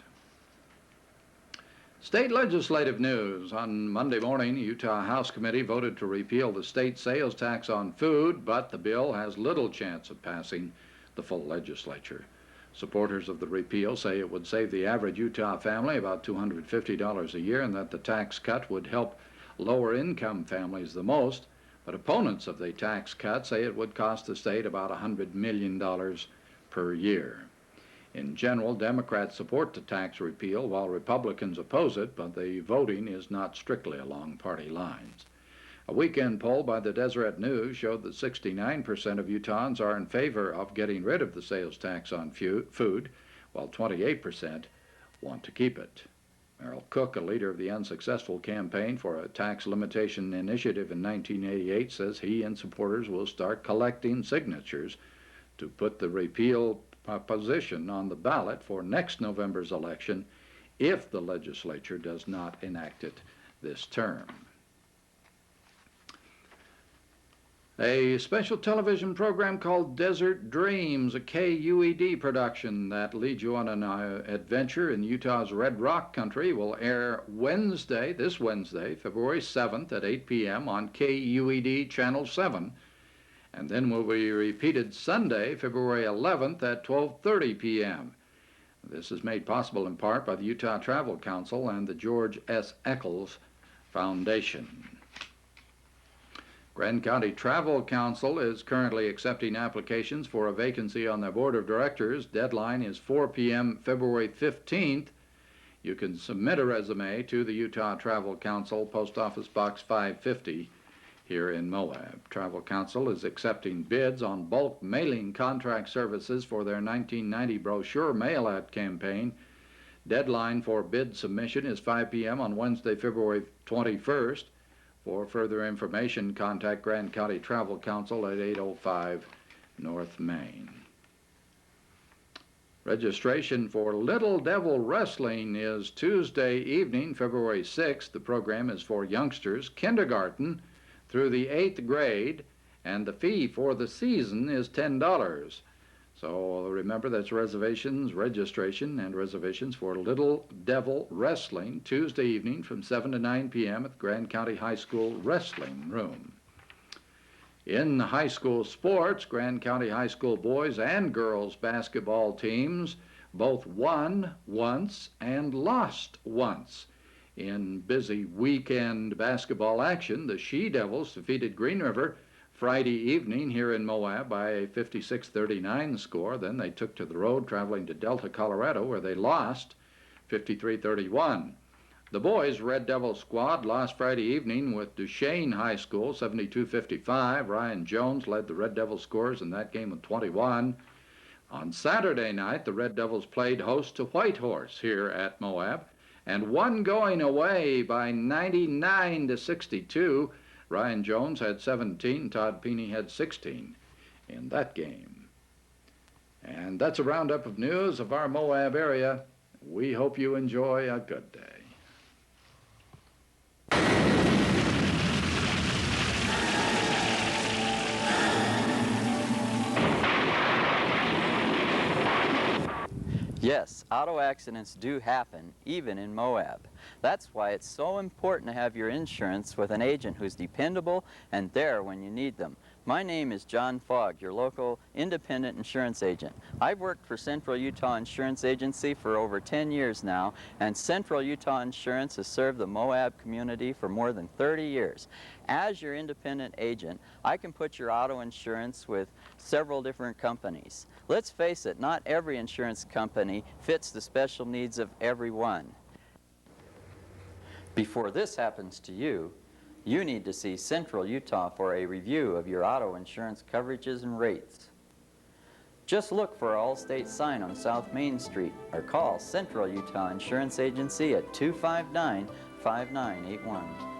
State legislative news. On Monday morning, the Utah House Committee voted to repeal the state sales tax on food, but the bill has little chance of passing the full legislature. Supporters of the repeal say it would save the average Utah family about $250 a year and that the tax cut would help lower-income families the most, but opponents of the tax cut say it would cost the state about $100 million per year. In general, Democrats support the tax repeal while Republicans oppose it, but the voting is not strictly along party lines. A weekend poll by the Deseret News showed that 69% of Utahns are in favor of getting rid of the sales tax on food, while 28% want to keep it. Merrill Cook, a leader of the unsuccessful campaign for a tax limitation initiative in 1988, says he and supporters will start collecting signatures to put the repeal position on the ballot for next November's election if the legislature does not enact it this term. A special television program called Desert Dreams, a KUED production that leads you on an adventure in Utah's Red Rock country, will air this Wednesday, February 7th at 8 p.m. on KUED Channel 7, and then will be repeated Sunday, February 11th at 12:30 p.m. This is made possible in part by the Utah Travel Council and the George S. Eccles Foundation. Grand County Travel Council is currently accepting applications for a vacancy on their board of directors. Deadline is 4 p.m. February 15th. You can submit a resume to the Utah Travel Council, Post Office Box 550 here in Moab. Travel Council is accepting bids on bulk mailing contract services for their 1990 brochure mail-out campaign. Deadline for bid submission is 5 p.m. on Wednesday, February 21st. For further information, contact Grand County Travel Council at 805 North Main. Registration for Little Devil Wrestling is Tuesday evening, February 6th. The program is for youngsters, kindergarten through the 8th grade, and the fee for the season is $10. So remember, that's registration and reservations for Little Devil Wrestling, Tuesday evening from 7 to 9 p.m. at the Grand County High School Wrestling Room. In high school sports, Grand County High School boys and girls basketball teams both won once and lost once. In busy weekend basketball action, the She-Devils defeated Green River Friday evening here in Moab by a 56-39 score. Then they took to the road, traveling to Delta, Colorado, where they lost 53-31. The boys' Red Devil squad lost Friday evening with Duchesne High School 72-55. Ryan Jones led the Red Devil scorers in that game with 21. On Saturday night, the Red Devils played host to Whitehorse here at Moab and won going away by 99-62. Ryan Jones had 17, Todd Peeney had 16 in that game. And that's a roundup of news of our Moab area. We hope you enjoy a good day. Yes, auto accidents do happen, even in Moab. That's why it's so important to have your insurance with an agent who's dependable and there when you need them. My name is John Fogg, your local independent insurance agent. I've worked for Central Utah Insurance Agency for over 10 years now, and Central Utah Insurance has served the Moab community for more than 30 years. As your independent agent, I can put your auto insurance with several different companies. Let's face it, not every insurance company fits the special needs of everyone. Before this happens to you, you need to see Central Utah for a review of your auto insurance coverages and rates. Just look for our Allstate sign on South Main Street or call Central Utah Insurance Agency at 259-5981.